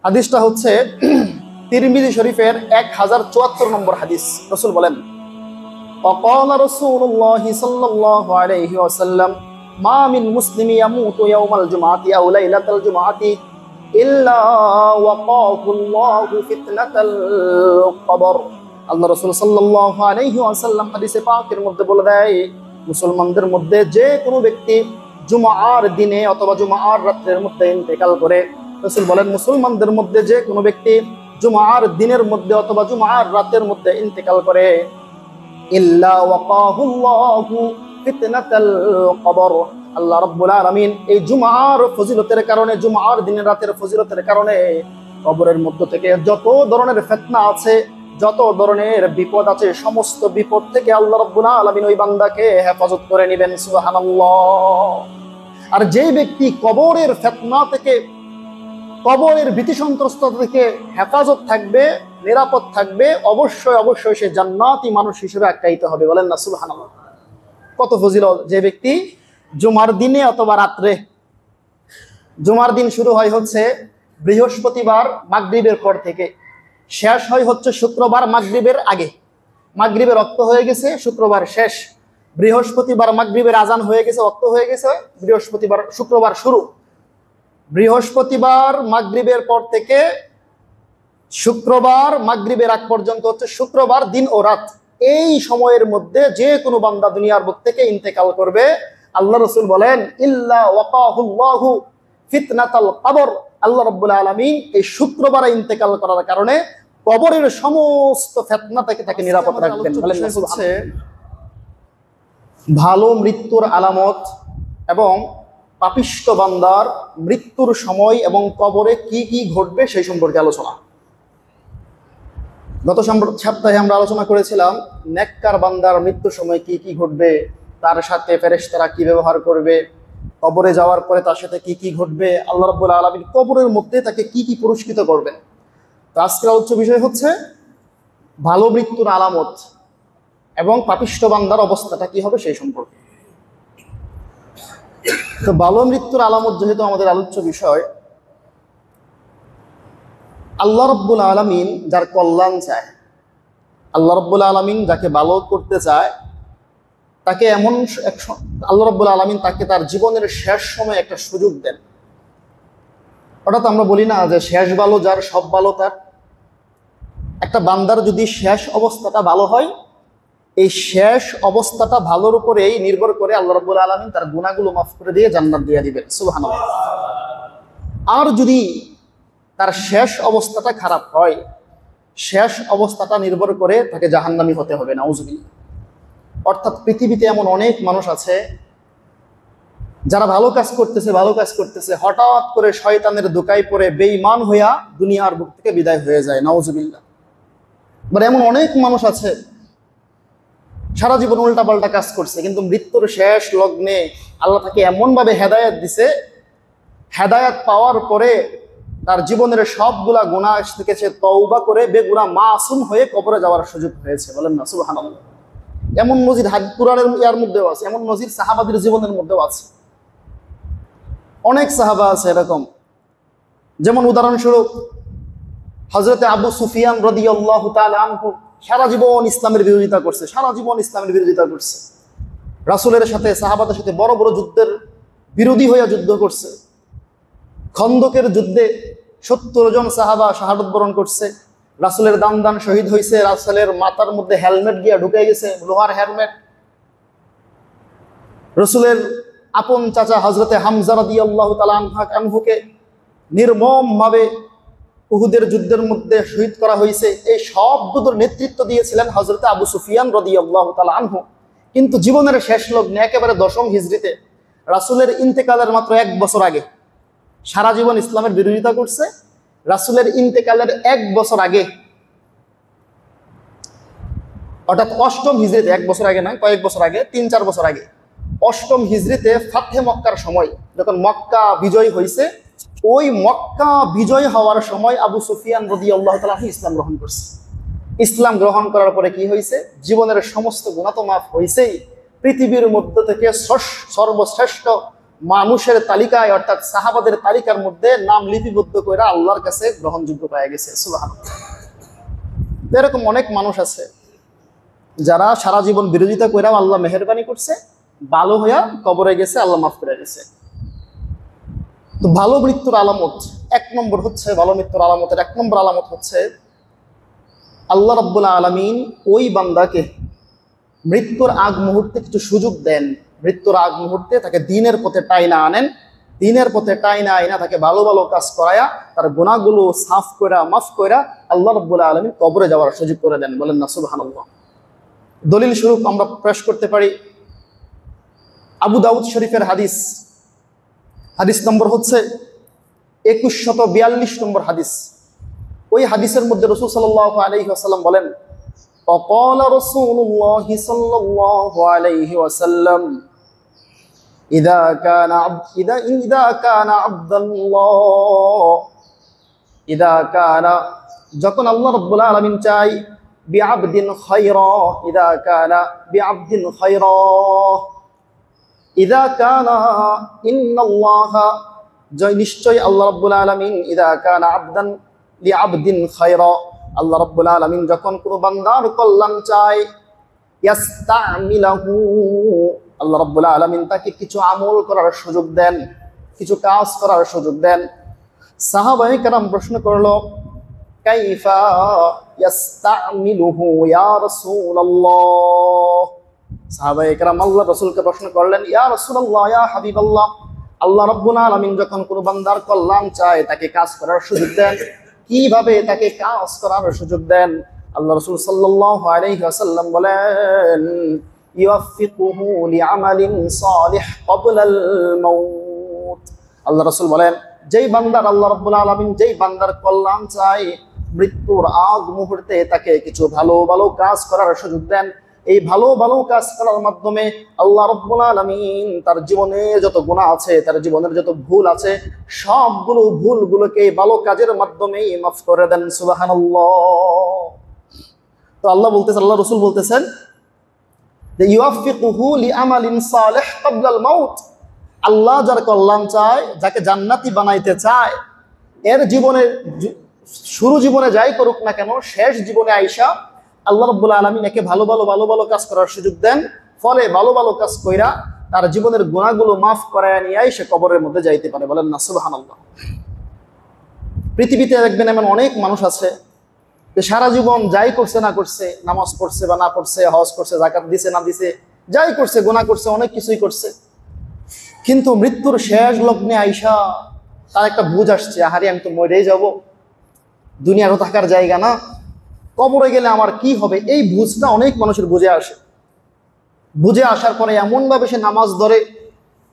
হাদিসটা হচ্ছে তিরমিজি শরীফের 1074 নম্বর হাদিস। রাসূল বলেন, وقال رسول الله صلى الله عليه وسلم ما من مسلم يموت يوم الجمعة أو ليلة الجمعة إلا وقاه الله فتنة القبر। আল্লাহ রাসূল সাল্লাল্লাহু আলাইহি ওয়াসাল্লাম হাদিসে পাকের মধ্যে বলে দেয়, মুসলমানদের মধ্যে যে কোনো ব্যক্তি জুমার দিনে অথবা জুমার রাতের মধ্যে ইন্তেকাল করে, রাসূল বলেন মুসলমানদের মধ্যে যে কোনো ব্যক্তি জুমার দিনের মধ্যে অথবা জুমার রাতের মধ্যে ইন্তেকাল করে, ইল্লা ওয়াকাহুল্লাহু ফিতনাতাল কবর, আল্লাহ রাব্বুল আলামিন এই জুমার ফজিলতের কারণে, জুমার দিনের রাতের ফজিলতের কারণে কবরের মধ্য থেকে যত ধরনের ফিতনা আছে, যত ধরনের বিপদ আছে, সমস্ত বিপদ থেকে আল্লাহ রাব্বুল আলামিন ওই বান্দাকে হেফাজত করে নেবেন। সুবহানাল্লাহ। আর যেই ব্যক্তি কবরের ফিতনা থেকে, কবরের ভীতি সন্ত্রস্ততা থেকে হেফাজত থাকবে, নিরাপদ থাকবে, অবশ্যই অবশ্যই সে জান্নাতি মানুষ হিসেবে আখ্যায়িত হবে। বলেন না সুবহানাল্লাহ। কত ফজিলত যে ব্যক্তি জুমার দিনে অথবা রাত্রে, জুমার দিন শুরু হয় হচ্ছে বৃহস্পতিবার মাগরিবের পর থেকে, শেষ হয় হচ্ছে শুক্রবার মাগরিবের আগে। মাগরিবের রক্ত হয়ে গেছে, শুক্রবার শেষ। বৃহস্পতিবার মাগরিবের আজান হয়ে গেছে, রক্ত হয়ে গেছে, বৃহস্পতিবার শুক্রবার শুরু। বৃহস্পতিবার মাগরিবের পর থেকে শুক্রবার মাগরিবের আগ পর্যন্ত হচ্ছে শুক্রবার দিন ও রাত। এই সময়ের মধ্যে যে কোনো বান্দা দুনিয়ার বুক থেকে ইন্তেকাল করবে, আল্লাহ রাসূল বলেন ইল্লা ওয়াকাহুল্লাহু ফিতনাতাল কবর, আল্লাহ রাব্বুল আলামিন এই শুক্রবারে ইন্তেকাল করার কারণে কবরের সমস্ত ফিতনা থেকে তাকে নিরাপদ রাখবেন। হচ্ছে ভালো মৃত্যুর আলামত এবং পাপিষ্ঠ বান্দার মৃত্যুর সময় এবং কবরে কি কি ঘটবে সেই সম্পর্কে আলোচনা। গত সপ্তাহে আমরা আলোচনা করেছিলাম নেককার বান্দার মৃত্যুর সময় কি কি ঘটবে, তার সাথে ফেরেশতারা কি ব্যবহার করবে, কবরে যাওয়ার পরে তার সাথে কি কি ঘটবে, আল্লাহ রাব্বুল আলামিন কবরের মধ্যে তাকে কি কি পুরস্কৃত করবেন। তো আজকের আলোচ্য বিষয় হচ্ছে ভালো মৃত্যুর আলামত এবং পাপিষ্ঠ বান্দার অবস্থাটা কি হবে সেই সম্পর্কে। তো ভালো মৃত্যুর আলামত যেহেতু আমাদের আলোচ্য বিষয়, আল্লাহ রাব্বুল আলামিন যার কল্যাণ চায়, আল্লাহ রাব্বুল আলামিন যাকে ভালো করতে চায়, তাকে এমন আল্লাহ রাব্বুল আলামিন তাকে তার জীবনের শেষ সময় একটা সুযোগ দেন। অর্থাৎ আমরা বলি না যে শেষ ভালো যার সব ভালো তার। একটা বান্দার যদি শেষ অবস্থাটা ভালো হয়, এই শেষ অবস্থাটা ভালোর উপরেই নির্ভর করে আল্লাহ রাব্বুল আলামিন তার গুনাহগুলো মাফ করে দিয়ে জান্নাত দিয়ে দিবেন। সুবহানাল্লাহ। আর যদি তার শেষ অবস্থাটা খারাপ হয়, শেষ অবস্থাটা নির্ভর করে তাকে জাহান্নামী হতে হবে। নাউজুবিল্লাহ। অর্থাৎ পৃথিবীতে এমন অনেক মানুষ আছে যারা ভালো কাজ করতেছে, হঠাৎ করে শয়তানের ধোঁকায় পড়ে বেঈমান হইয়া দুনিয়ার বুক থেকে বিদায় হয়ে যায়। নাউজুবিল্লাহ। মানে এমন অনেক মানুষ আছে সারা জীবন উল্টাপাল্টা কাজ করছে, কিন্তু মৃত্যুর শেষ লগ্নে আল্লাহ তাকে এমনভাবে হেদায়েত দিছে, হেদায়েত পাওয়ার পরে তার জীবনের সবগুলা গুনাহ থেকে সে তওবা করে বেগুনাহ মাসুম হয়ে কবরে যাওয়ার সুযোগ হয়েছে। বলেন না সুবহানাল্লাহ। এমন নজির কুরআনের ইয়ার মধ্যেও আছে, এমন নজির সাহাবাদের জীবনের মধ্যেও আছে। অনেক সাহাবা আছে এরকম, যেমন উদাহরণস্বরূপ হযরতে আবু সুফিয়ান রাদিয়াল্লাহু তাআলা আনহু সারা জীবন ইসলামের বিরোধিতা করছে, রাসূলের সাথে সাহাবাদের সাথে বড় বড় যুদ্ধের বিরোধী হইয়া যুদ্ধ করছে। খন্দকের যুদ্ধে 70 জন সাহাবা শাহাদাত বরণ করছে, রাসূলের দান শহীদ হয়েছে, রাসূলের মাথার মধ্যে হেলমেট গিয়া ঢুকে গেছে, লোহার হেলমেট। রাসূলের আপন চাচা হযরতে হামজা রাদিয়াল্লাহু তাআলা আনহুকে নির্মমভাবে উহুদের যুদ্ধের মধ্যে শহীদ করা হয়েছে। এই সবগুলোর নেতৃত্ব দিয়েছিলেন হযরতে আবু সুফিয়ান রাদিয়াল্লাহু তাআলা আনহু। কিন্তু জীবনের শেষ লগ্নে একেবারে 10ম হিজরিতে রাসূলের ইন্তেকালের মাত্র 1 বছর আগে, সারা জীবন ইসলামের বিরোধিতা করছে, রাসূলের ইন্তেকালের 1 বছর আগে, অর্থাৎ 8ম হিজরিতে, 1 বছর আগে না, কয়েক বছর আগে, 3-4 বছর আগে, 8ম হিজরিতে ফাতহে মক্কার সময় যখন মক্কা বিজয় হয়েছে, ওই মক্কা বিজয় হওয়ার সময় আবু সুফিয়ান রাদিয়াল্লাহু তাআলা ইসলাম গ্রহণ করছে। ইসলাম গ্রহণ করার পরে কি হয়েছে? জীবনের সমস্ত গুনাহ তো মাফ হয়েছেই, পৃথিবীর মধ্য থেকে সর্বশ্রেষ্ঠ মানুষের তালিকায় অর্থাৎ সাহাবাদের তালিকার মধ্যে নাম লিপিবদ্ধ করে আল্লাহর কাছে গ্রহণযোগ্য পাওয়া গেছে। সুবহানাল্লাহ। এরকম অনেক মানুষ আছে যারা সারা জীবন বিরোধিতা কইরাও আল্লাহ মেহেরবানি করছে, ভালো হইয়া কবরে গেছে, আল্লাহ মাফ করে গেছে। তো ভালো মৃত্যুর আলামত এক নম্বর হচ্ছে, ভালো মৃত্যুর আলামতের এক নম্বর আলামত হচ্ছে আল্লাহ রাব্বুল আলামিন ওই বান্দাকে মৃত্যুর আগ মুহূর্তে কিছু সুযোগ দেন। মৃত্যুর আগ মুহূর্তে তাকে দ্বীনের পথে টাইনা আনেন, দ্বীনের পথে টাইনা আইনা তাকে ভালো ভালো কাজ করায়া তার গুনাহগুলো সাফ কইরা মাফ কইরা আল্লাহ রাব্বুল আলামিন কবরে যাওয়ার সুযোগ করে দেন। বলেন না সুবহানাল্লাহ। দলিল স্বরূপ আমরা পেশ করতে পারি আবু দাউদ শরীফের হাদিস, হাদিস নম্বর হচ্ছে 2142 নম্বর হাদিস। ওই হাদিসের মধ্যে রাসূল সাল্লাল্লাহু আলাইহি ওয়াসাল্লাম বলেন, وقال رسول الله صلى الله عليه وسلم إذا كان عبد الله إذا كان যখন আল্লাহ রাব্বুল আলামিন চাই বিআবদিন খায়রা, إذا كان بعبد خيرا إذا كان إن الله নিশ্চয় আল্লাহ রাব্বুল আলামিন إذا كان عبدا لعبد خيرا, আল্লাহ রাব্বুল আলামিন যখন কোনো বান্দার কল্যাণ চায় ইয়াস্তামিলাহু, আল্লাহ রাব্বুল আলামিন তাকে কিছু আমল করার সুযোগ দেন, কিছু কাজ করার সুযোগ দেন। সাহাবায়ে কেরাম প্রশ্ন করলো, কাইফা ইয়াস্তামিলুহু ইয়া রাসূলুল্লাহ। সাহাবায়ে কেরাম আল্লাহ রাসূলকে প্রশ্ন করলেন, ইয়া রাসূলুল্লাহ, ইয়া হাবিবাল্লাহ, আল্লাহ রাব্বুল আলামিন যখন কোনো বান্দার কল্যাণ চায় তাকে কাজ করার সুযোগ দেন, কিভাবে তাকে কাজ করার সুযোগ দেন? আল্লাহ রাসূল সাল্লাল্লাহু আলাইহি ওয়াসাল্লাম বলেন, ইউফিকুহু লিআমালিন সালিহ ক্বাবলাল মাউত। আল্লাহ রাসূল বলেন, যেই বান্দার আল্লাহ রাব্বুল আলামিন যেই বান্দার কল্যাণ চায় মৃত্যুর আগ মুহূর্তে তাকে কিছু ভালো ভালো কাজ করার সুযোগ দেন। এই ভালো ভালো কাজ করার মাধ্যমে আল্লাহ রাব্বুল আলামিন তার জীবনে যত গুনাহ আছে, তার জীবনের যত ভুল আছে, সবগুলো ভুলগুলোকে ভালো কাজের মাধ্যমে মাফ করে দেন। সুবহানাল্লাহ। তো আল্লাহ বলতেছেন, আল্লাহ রাসূল বলতেছেন যে ইউফিকুহু লিআমালিন সালিহ ক্বাবলাল মাউত। আল্লাহ যার কল্যাণ চায়, যাকে জান্নাতি বানাইতে চায়, এর জীবনে শুরু জীবনে যাই করুক না কেন, শেষ জীবনে আইসা আল্লাহ রাব্বুল আলামিন একে ভালো ভালো কাজ করার সুযোগ দেন। ফলে ভালো ভালো কাজ কইরা তার জীবনের গুনাহগুলো মাফ করায় নিয়ে সে কবরের মধ্যে যাইতে পারে। বলেন না সুবহানাল্লাহ। পৃথিবীতে দেখবেন এমন অনেক মানুষ আছে যে সারা জীবন যাই করছে না করছে, নামাজ পড়ছে বা না পড়ছে, হজ করছে, যাকাত দিছে না দিছে, যাই করছে, গুনাহ করছে, অনেক কিছুই করছে, কিন্তু মৃত্যুর শেষ লগ্নে আইসা তার একটা বুঝ আসছে, আহারে আমি তো মরেই যাব, দুনিয়ারও থাকার জায়গা না, কবরে গেলে আমার কি হবে। এই বুঝটা অনেক মানুষের বুঝে আসে। বুঝে আসার পরে এমনভাবে সে নামাজ ধরে,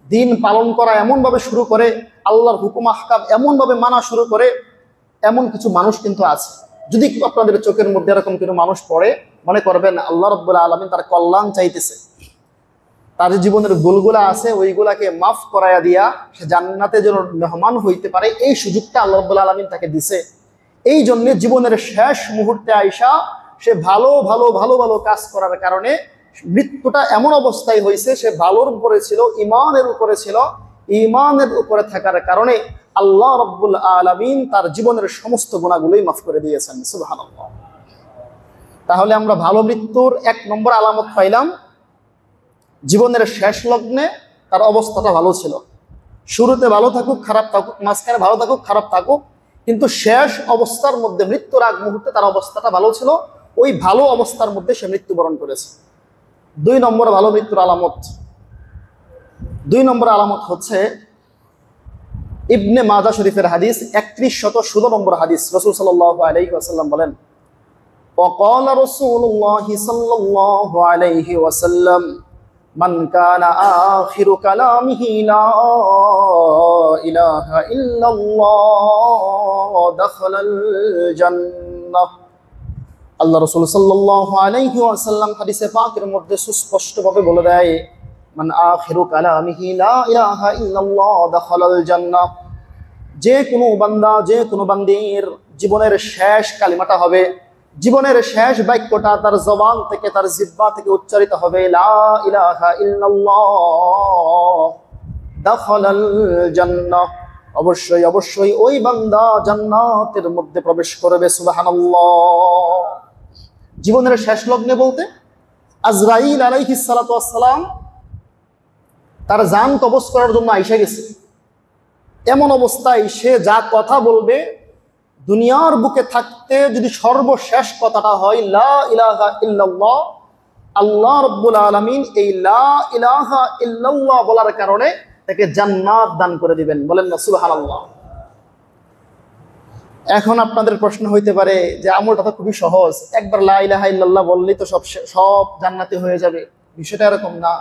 দিন পালন করা এমনভাবে শুরু করে, আল্লাহর হুকুম আহকাম এমনভাবে মানা শুরু করে। এমন কিছু মানুষ কিন্তু আছে। যদি আপনাদের চোখের মধ্যে এরকম কিছু মানুষ পড়ে, মনে করবেন আল্লাহ রাব্বুল আলামিন তার কল্যাণ চাইতেছে, তার জীবনের ভুলগুলা আছে ওইগুলাকে মাফ করাইয়া দিয়া সে জান্নাতে যেন মেহমান হইতে পারে, এই সুযোগটা আল্লাহ রাব্বুল আলামিন তাকে দিছে। এই জন্য জীবনের শেষ মুহূর্তে আইসা সে ভালো কাজ করার কারণে মৃত্যুটা এমন অবস্থায় হয়েছে, সে ভালোর উপরে ছিল, ইমানের উপরে ছিল, ইমানের উপরে থাকার কারণে আল্লাহ রাব্বুল আলামিন তার জীবনের সমস্ত গুনাহগুলোই মাফ করে দিয়েছেন। সুবহানাল্লাহ। তাহলে আমরা ভালো মৃত্যুর এক নম্বর আলামত পাইলাম, জীবনের শেষ লগ্নে তার অবস্থাটা ভালো ছিল। শুরুতে ভালো থাকুক খারাপ থাকুক, মাঝখানে ভালো থাকুক খারাপ থাকুক, কিন্তু শেষ অবস্থার মধ্যে মৃত্যুর আগ মুহূর্তে তার অবস্থাটা ভালো ছিল, ওই ভালো অবস্থার মধ্যে সে মৃত্যুবরণ করেছে। দুই নম্বর ভালো মৃত্যুর আলামত, দুই নম্বর আলামত হচ্ছে ইবনে মাজাহ শরীফের হাদিস 3116 নম্বর হাদিস। রাসূল সাল্লাল্লাহু আলাইহি ওয়াসাল্লাম বলেন, وقال رسول الله صلى الله عليه وسلم من كان آخر كلامه لا إله إلا الله دخل الجنة। আল্লাহ রাসূল সাল্লাল্লাহু আলাইহি ওয়াসাল্লাম হাদিসে পাকের মধ্যে সুস্পষ্টভাবে বলে দেয়, মান আখিরু কালামিহি লা ইলাহা ইল্লাল্লাহ দাখালাল জান্নাহ। যে কোনো বান্দা, যে কোনো বান্দির জীবনের শেষ কালিমাটা হবে, জীবনের শেষ বাক্যটা তার জবান থেকে, তার জিহ্বা থেকে উচ্চারিত হবে, লা ইলাহা ইল্লাল্লাহ দাখালাল জান্নাহ, অবশ্যই অবশ্যই ওই বান্দা জান্নাতের মধ্যে প্রবেশ করবে। সুবহানাল্লাহ। জীবনের শেষ লগ্নে বলতে আজরাইল আলাইহিস সালাতু ওয়াস সালাম তার জান কবজ করার জন্য আইসা গেছে। এমন অবস্থায় সে যা কথা বলবে, দুনিয়ার বুকে থাকতে যদি সর্বশেষ কথাটা হয় লা ইলাহা ইল্লাল্লাহ, আল্লাহ রাব্বুল আলামিন এই লা ইলাহা ইল্লাল্লাহ বলার কারণে তাকে জান্নাত দান করে দিবেন। বলেন না সুবহানাল্লাহ। এখন আপনাদের প্রশ্ন হইতে পারে যে আমলটা তো খুবই সহজ, একবার লা ইলাহা ইল্লাল্লাহ বললেই তো সব জান্নাতি হয়ে যাবে। বিষয়টা এরকম না।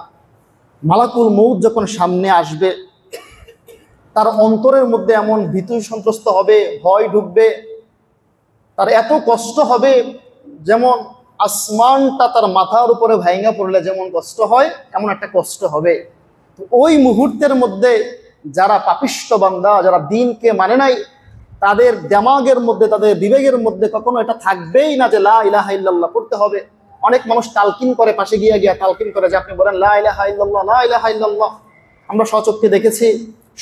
মালাকুল মউত যখন সামনে আসবে, তার অন্তরের মধ্যে এমন ভীতি সন্ত্রস্ত হবে, ভয় ঢুকবে, তার এত কষ্ট হবে, যেমন আসমানটা তার মাথার উপরে ভাঙা পড়লে যেমন কষ্ট হয়, এমন একটা কষ্ট হবে। তো ওই মুহূর্তের মধ্যে যারা পাপিষ্ট বান্দা, যারা দ্বীনকে মানে নাই, তাদের দিমাগের মধ্যে, তাদের বিবেকের মধ্যে কখনো এটা থাকবেই না যে লা ইলাহা ইল্লাল্লাহ পড়তে হবে। অনেক মানুষ তালকিন করে, পাশে গিয়া তালকিন করে যে আপনি বলেন লা ইলাহা ইল্লাল্লাহ, লা ইলাহা ইল্লাল্লাহ। আমরা স্বচক্ষে দেখেছি,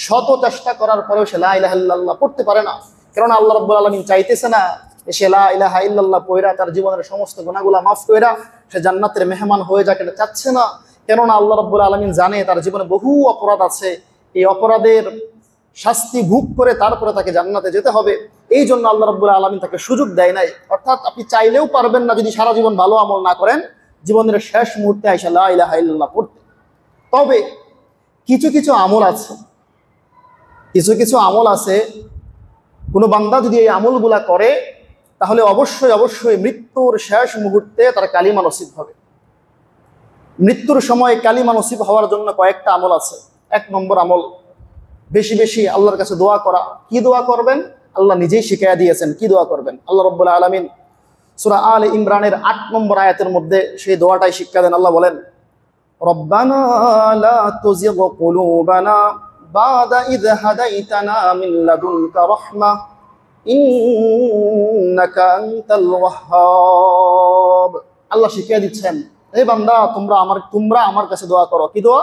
শত চেষ্টা করার পরেও সে লা ইলাহা ইল্লাল্লাহ পড়তে পারে না। কেননা আল্লাহ রাব্বুল আলামিন চাইতেছে না সে লা ইলাহা ইল্লাল্লাহ পয়রা তার জীবনের সমস্ত গুনাহগুলো মাফ কইরা সে জান্নাতের মেহমান হয়ে যাক, এটা চাচ্ছে না। কেননা আল্লাহ রাব্বুল আলামিন জানে তার জীবনে বহু অপরাধ আছে, এই অপরাধের শাস্তি ভোগ করে তারপরে তাকে জান্নাতে যেতে হবে। এই জন্য আল্লাহ রাব্বুল আলামিন তাকে সুযোগ দেয় নাই। অর্থাৎ আপনি চাইলেও পারবেন না যদি সারা জীবন ভালো আমল না করেন, জীবনের শেষ মুহূর্তে আইসা লা ইলাহা ইল্লাল্লাহ পড়তে। তবে কিছু কিছু আমল আছে, কোনো বান্দা যদি এই আমলগুলা করে তাহলে অবশ্যই অবশ্যই মৃত্যুর শেষ মুহূর্তে তার কালিমা নসিব হবে। মৃত্যুর সময় কালিমা নসিব হওয়ার জন্য কয়েকটা আমল আছে। 1 নম্বর আমল, বেশি বেশি আল্লাহর কাছে দোয়া করা। কি দোয়া করবেন? আল্লাহ নিজেই শিখিয়ে দিয়েছেন কি দোয়া করবেন। আল্লাহ রাব্বুল আলামিন সূরা আলে ইমরানের 8 নম্বর আয়াতের মধ্যে সেই দোয়াটাই শিক্ষা দেন। আল্লাহ বলেন, রব্বানা লা তুজিগ কুলুবানা বাদা ইয হাদাইতানা মিন লাদুনকা রাহমাহ ইন্নাকা আনতাল ওয়াহ্হাব। আল্লাহ শিখিয়ে দিচ্ছেন, হে বান্দা তোমরা আমার কাছে দোয়া করো। কি দোয়া?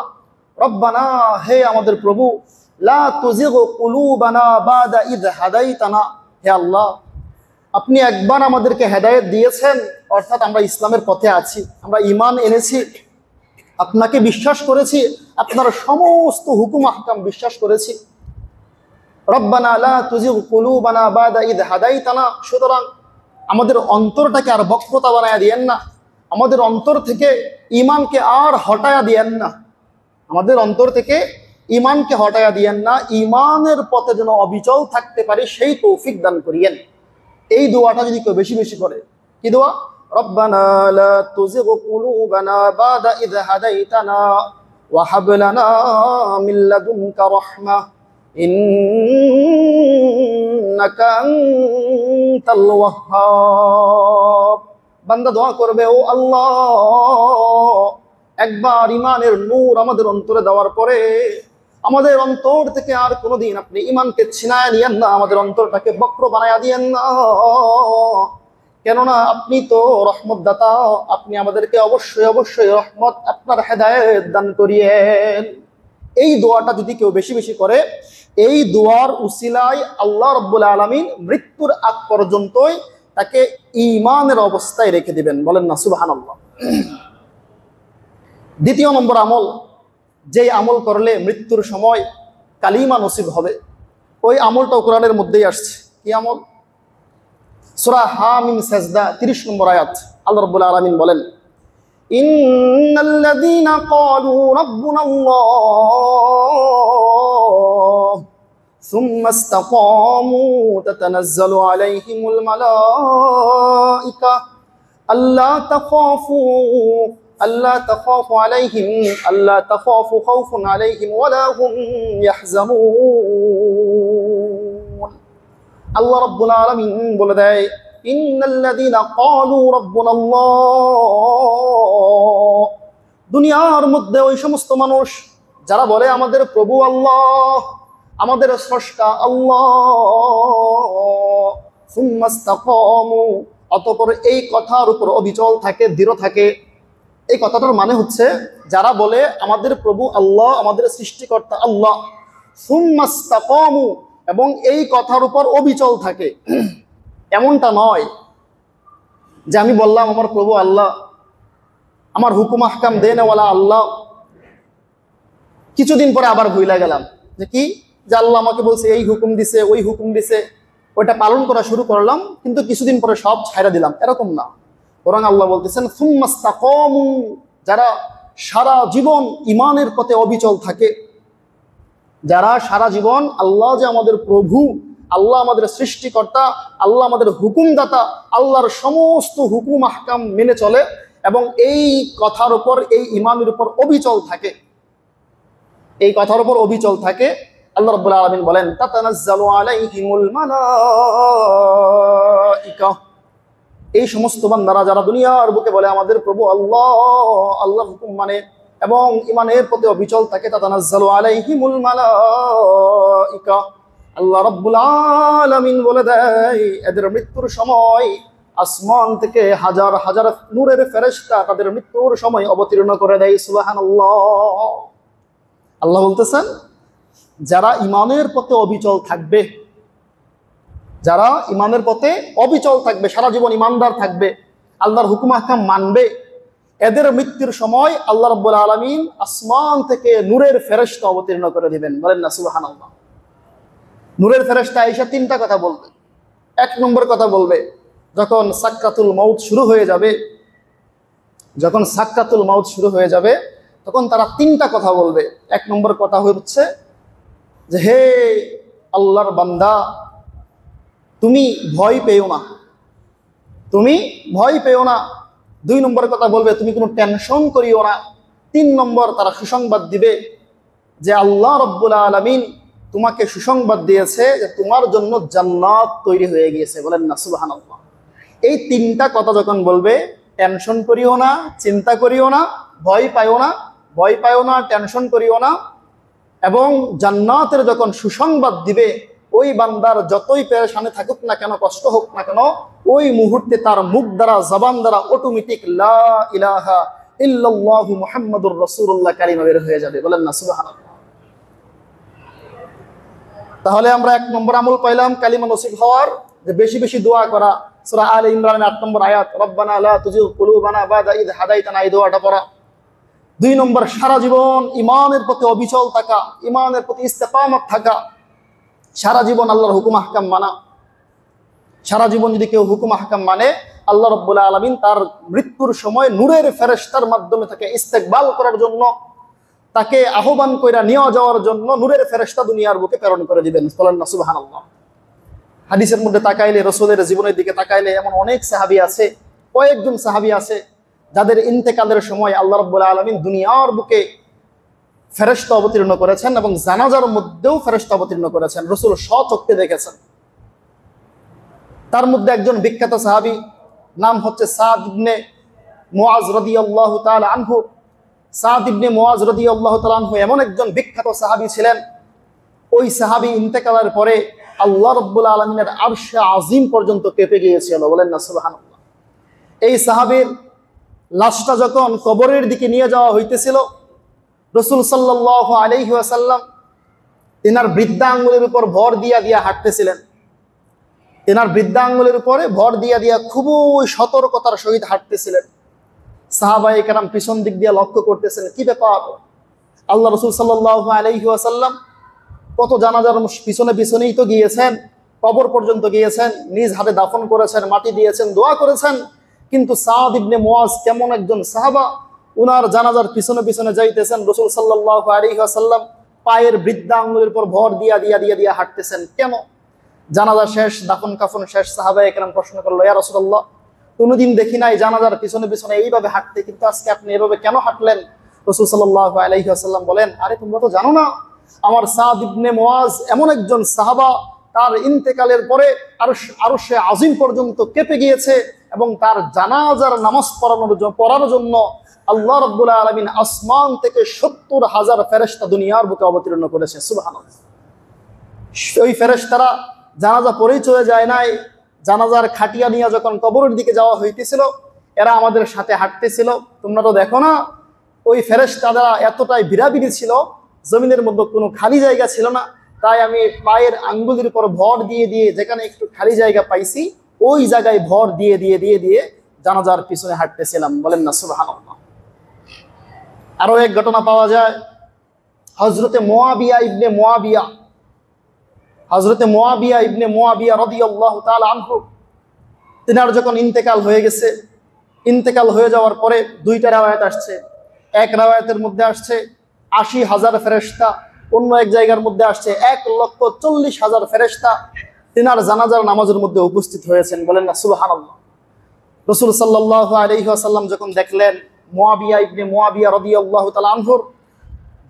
রব্বানা, হে আমাদের প্রভু, লা তুজিগ কুলুবানা বাদা ইয হাদাইতানা, হে আল্লাহ আপনি একবার আমাদেরকে হেদায়েত দিয়েছেন, অর্থাৎ আমরা ইসলামের পথে আছি, আমরা ঈমান এনেছি, আপনাকে বিশ্বাস করেছি, আপনার সমস্ত হুকুম আহকাম বিশ্বাস করেছি। রব্বানা লা তুজিগ কুলুবানা বাদা ইয হাদাইতানা, সুতরাং আমাদের অন্তরটাকে আর বক্রতা বানায়া দিয়েন না, আমাদের অন্তর থেকে ঈমানকে আর হটায়া দিয়েন না, আমাদের অন্তর থেকে ঈমানকে হটায়া দিয়েন না, ঈমানের পথে যেন অবিচল থাকতে পারে সেই তৌফিক দান করিয়েন। এই দোয়াটা যদি কেউ বেশি বেশি করে, কি দোয়া? রব্বানা লা তুজিগ কুলুবানা বাদা ইয হাদাইতানা ওয়া হাব লানা মিন লাদুনকা রাহমাহ ইন্নাকা আনতাল ওয়াহ্হাব। বান্দা দোয়া করবে, ও আল্লাহ একবার ঈমানের নূর আমাদের অন্তরে দেওয়ার পরে আমাদের অন্তর থেকে আর কোনোদিন আপনি ঈমানকে ছিনায় নিয়েন না, আমাদের অন্তরটাকে বক্র বানায়া দিয়েন না। কেননা আপনি তো রহমত দাতা, আপনি আমাদেরকে অবশ্যই অবশ্যই রহমত, আপনার হেদায়েত দান করিয়েন। এই দোয়াটা যদি কেউ বেশি বেশি করে, এই দোয়ার উসিলায় আল্লাহ রাব্বুল আলামিন মৃত্যুর আগ পর্যন্তই তাকে ঈমানের অবস্থায় রেখে দিবেন। বলেন না সুবহানাল্লাহ। দ্বিতীয় নম্বর আমল, যেই আমল করলে মৃত্যুর সময় কালিমা নসিব হবে, ওই আমলটাও কোরআনের মধ্যেই আসছে। কি আমল? সূরা হামিম সাজদা 30 নম্বর আয়াত। আল্লাহ রাব্বুল আলামিন বলেন, ইন্নাল্লাযীনা ক্বালু রাব্বুনাল্লাহ সুম্মা ইসতাকামু তাতানাজ্জালু আলাইহিমুল মালায়েকা আল্লা তাখাফু খাউফুন আলাইহিম ওয়ালা হুম ইয়াহজানুন। আল্লাহ রাব্বুল আলামিন বলে দেয়, ইন্নাল্লাযীনা ক্বালু রাব্বুনাল্লাহ, দুনিয়ার মধ্যে ওই সমস্ত মানুষ যারা বলে আমাদের প্রভু আল্লাহ, আমাদের স্রষ্টা আল্লাহ, সুম্মা ইসতাকামু, অতঃপর এই কথার উপর অবিচল থাকে, দৃঢ় থাকে, এই কথাটার মানে হচ্ছে যারা বলে আমাদের প্রভু আল্লাহ, আমাদের সৃষ্টিকর্তা আল্লাহ, সুম্মাস্তাকামু, এবং এই কথার উপর অবিচল থাকে। এমনটা নয় যে আমি বললাম আমার প্রভু আল্লাহ, আমার হুকুম আহকাম দেনেওয়ালা আল্লাহ, কিছুদিন পরে আবার ভুইলা গেলাম যে কি, যে আল্লাহ আমাকে বলছে এই হুকুম দিছে, ওই হুকুম দিছে, ওইটা পালন করা শুরু করলাম, কিন্তু কিছুদিন পরে সব ছাইড়া দিলাম, এরকম না। বরং আল্লাহ বলতেছেন সুম্মাস্তাকামু, যারা সারা জীবন ইমানের পথে অবিচল থাকে, যারা সারা জীবন আল্লাহ যে আমাদের প্রভু, আল্লাহ আমাদের সৃষ্টিকর্তা, আল্লাহ আমাদের হুকুমদাতা, আল্লাহর সমস্ত হুকুম আহকাম মেনে চলে এবং এই কথার উপর, এই ইমানের উপর অবিচল থাকে, এই কথার উপর অবিচল থাকে, আল্লাহ রাব্বুল আলামিন বলেন তাতানাজ্জালু আলাইহিমুল মালাইকা, এই সমস্ত বান্দারা যারা দুনিয়ার বুকে বলে আমাদের প্রভু আল্লাহ, আল্লাহর হুকুম মানে এবং ইমানের প্রতি অবিচল থাকে, তাতানাজ্জালু আলাইহিমুল মালাইকা, আল্লাহ রাব্বুল আলামিন বলে দেয় এদের মৃত্যুর সময় আসমান থেকে হাজার হাজার নূরের ফেরেশতা তাদের মৃত্যুর সময় অবতীর্ণ করে দেয়। সুবহানাল্লাহ। আল্লাহ বলতেছেন যারা ইমানের পথে অবিচল থাকবে, যারা ইমানের পথে অবিচল থাকবে, সারা জীবন ইমানদার থাকবে, আল্লাহর হুকুম আহকাম মানবে, এদের মৃত্যুর সময় আল্লাহ রাব্বুল আলামিন আসমান থেকে নূরের ফেরেশতা অবতীর্ণ করে দিবেন। বলেন না সুবহানাল্লাহ। নূরের ফেরেশতা এসে তিনটা কথা বলবে। এক নম্বর কথা বলবে, যখন সাকরাতুল মউত শুরু হয়ে যাবে, যখন সাকরাতুল মউত শুরু হয়ে যাবে তখন তারা তিনটা কথা বলবে। এক নম্বর কথা হচ্ছে যে হে আল্লাহর বান্দা, তুমি ভয় পেও না, তুমি ভয় পেও না। দুই নম্বর কথা বলবে তুমি কোনো টেনশন করিও না। তিন নম্বর তারা সুসংবাদ দিবে যে আল্লাহ রাব্বুল আলামিন তোমাকে সুসংবাদ দিয়েছে যে তোমার জন্য জান্নাত তৈরি হয়ে গিয়েছে। বলেন না সুবহানাল্লাহ। এই তিনটা কথা যখন বলবে, টেনশন করিও না, চিন্তা করিও না, ভয় পাইও না, ভয় পাইও না, টেনশন করিও না, এবং জান্নাতের যখন সুসংবাদ দিবে, ওই বান্দার যতই পেরেশানি থাকুক না কেন, কষ্ট হোক না কেন, ওই মুহূর্তে তার মুখ দ্বারা, জবান দ্বারা অটোমেটিক লা ইলাহা ইল্লাল্লাহু মুহাম্মাদুর রাসূলুল্লাহ কালিমা বের হয়ে যাবে। বলেন না সুবহানাল্লাহ। তাহলে আমরা এক নম্বর আমল পাইলাম কালিমা নসিব হওয়ার, যে বেশি বেশি দোয়া করা। সূরা আলে ইমরানের 8 নম্বর আয়াত, রব্বানা লা তুজিগ কুলুবানা বাদা ইয হাদাইতানা, এই দোয়াটা পড়া। দুই নম্বর, সারা জীবন ইমানের প্রতি অবিচল থাকা, ইমানের প্রতি ইস্তেকামত থাকা, সারা জীবন আল্লাহর হুকুম আহকাম মানা। সারা জীবন যদি কেউ হুকুম আহকাম মানে, আল্লাহ রাব্বুল আলামিন তার মৃত্যুর সময় নূরের ফেরেশতার মাধ্যমে তাকে ইস্তেকবাল করার জন্য, তাকে আহ্বান কইরা নিয়ে যাওয়ার জন্য নূরের ফেরেশতা দুনিয়ার বুকে প্রেরণ করে দিবেন। বলেন না সুবহানাল্লাহ। হাদিসের মধ্যে তাকাইলে, রাসূলের জীবনের দিকে তাকাইলে এমন অনেক সাহাবী আছে, কয়েকজন সাহাবী আছে যাদের ইন্তেকালের সময় আল্লাহ রাব্বুল আলামিন দুনিয়ার বুকে ফেরেশতা অবতীর্ণ করেছেন এবং জানাজার মধ্যেও ফেরেশতা অবতীর্ণ করেছেন, রাসূল স্বচক্ষে দেখেছেন। তার মধ্যে একজন বিখ্যাত সাহাবী, নাম হচ্ছে সাদ ইবনে মুআজ রাদিয়াল্লাহু তাআলা আনহু। সাদ ইবনে মুআজ রাদিয়াল্লাহু তাআলা আনহু এমন একজন বিখ্যাত সাহাবী ছিলেন, ওই সাহাবী ইন্তেকালের পরে আল্লাহ রাব্বুল আলামিনের আরশে আজিম পর্যন্ত কেঁপে গিয়েছিল। বলেন না সুবহানাল্লাহ। এই সাহাবীর লাশটা যখন কবরের দিকে নিয়ে যাওয়া হইতেছিল, রাসূল সাল্লাল্লাহু আলাইহি ওয়াসাল্লাম তিনার বৃদ্ধা আঙ্গুলের উপর ভর দিয়া দিয়া হাঁটতেছিলেন। তিনার বৃদ্ধা আঙ্গুলের উপরে ভর দিয়া দিয়া খুবই সতর্কতার সহিত হাঁটতেছিলেন। সাহাবায়ে কেরাম পিছন দিক দিয়ে লক্ষ্য করতেছেন, কি ব্যাপার? আল্লাহ রাসূল সাল্লাল্লাহু আলাইহি ওয়াসাল্লাম কত জানাজার পিছনে পিছনেই তো গিয়েছেন, কবর পর্যন্ত গিয়েছেন, নিজ হাতে দাফন করেছেন, মাটি দিয়েছেন, দোয়া করেছেন, কিন্তু সাদ ইবনে মুআজ কেমন একজন সাহাবা, উনার জানাজার পিছনে পিছনে যাইতেছেন, রাসূল সাল্লাল্লাহু আলাইহি ওয়াসাল্লাম পায়ের বৃদ্ধা আঙ্গুলের উপর ভর দিয়া দিয়া দিয়া দিয়া হাঁটতেছেন কেন? জানাজা শেষ, দাফন কাফন শেষ, সাহাবায়ে কেরাম প্রশ্ন করলো, ইয়া রাসূলুল্লাহ, কোনোদিন দেখি নাই জানাজার পিছনে পিছনে এইভাবে হাঁটতে, কিন্তু আজকে আপনি এভাবে কেন হাঁটলেন? রাসূল সাল্লাল্লাহু আলাইহি ওয়াসাল্লাম বলেন, আরে তোমরা তো জানো না, আমার সাদ ইবনে মুআজ এমন একজন সাহাবা, তার ইন্তেকালের পরে আরশে আজিম পর্যন্ত কেঁপে গিয়েছে এবং তার জানাজার নামাজ পড়ার জন্য আল্লাহ রাব্বুল আলামিন আসমান থেকে ৭০,০০০ ফেরেশতা দুনিয়ার বুকে অবতীর্ণ করেছে। সুবহানাল্লাহ। ওই ফেরেশতারা জানাজা পড়েই চলে যায় নাই, জানাজার খাটিয়া নিয়ে যখন কবরের দিকে যাওয়া হইতেছিল, এরা আমাদের সাথে হাঁটতেছিল, তোমরা তো দেখো না ওই ফেরেশতারা এতটাই বিরাবিরি ছিল, জমিনের মধ্যে কোনো খালি জায়গা ছিল না, তাই আমি পায়ের আঙ্গুলের উপর ভর দিয়ে দিয়ে যেখানে একটু খালি জায়গা পাইছি ওই জায়গায় ভর দিয়ে দিয়ে দিয়ে দিয়ে জানাজার পিছনে হাঁটতেছিলাম। বলেন না সুবহানাল্লাহ। আরো এক ঘটনা পাওয়া যায়, হযরতে মুআবিয়া ইবনে মুআবিয়া রাদিয়াল্লাহু তাআলা আনহু, তিনার যখন ইন্তেকাল হয়ে গেছে, ইন্তেকাল হয়ে যাওয়ার পরে দুইটা রাওয়ায়াত আসছে। এক রাওয়ায়াতের মধ্যে আসছে ৮০,০০০ ফেরেশতা, অন্য এক জায়গার মধ্যে আসছে ১,৪০,০০০ ফেরেশতা তিনার জানাজার নামাজের মধ্যে উপস্থিত হয়েছেন। বলেন না সুবহানাল্লাহ। রাসূল সাল্লাল্লাহু আলাইহি ওয়াসাল্লাম যখন দেখলেন মুআবিয়া ইবনে মুআবিয়া রাদিয়াল্লাহু তাআলা আনহুর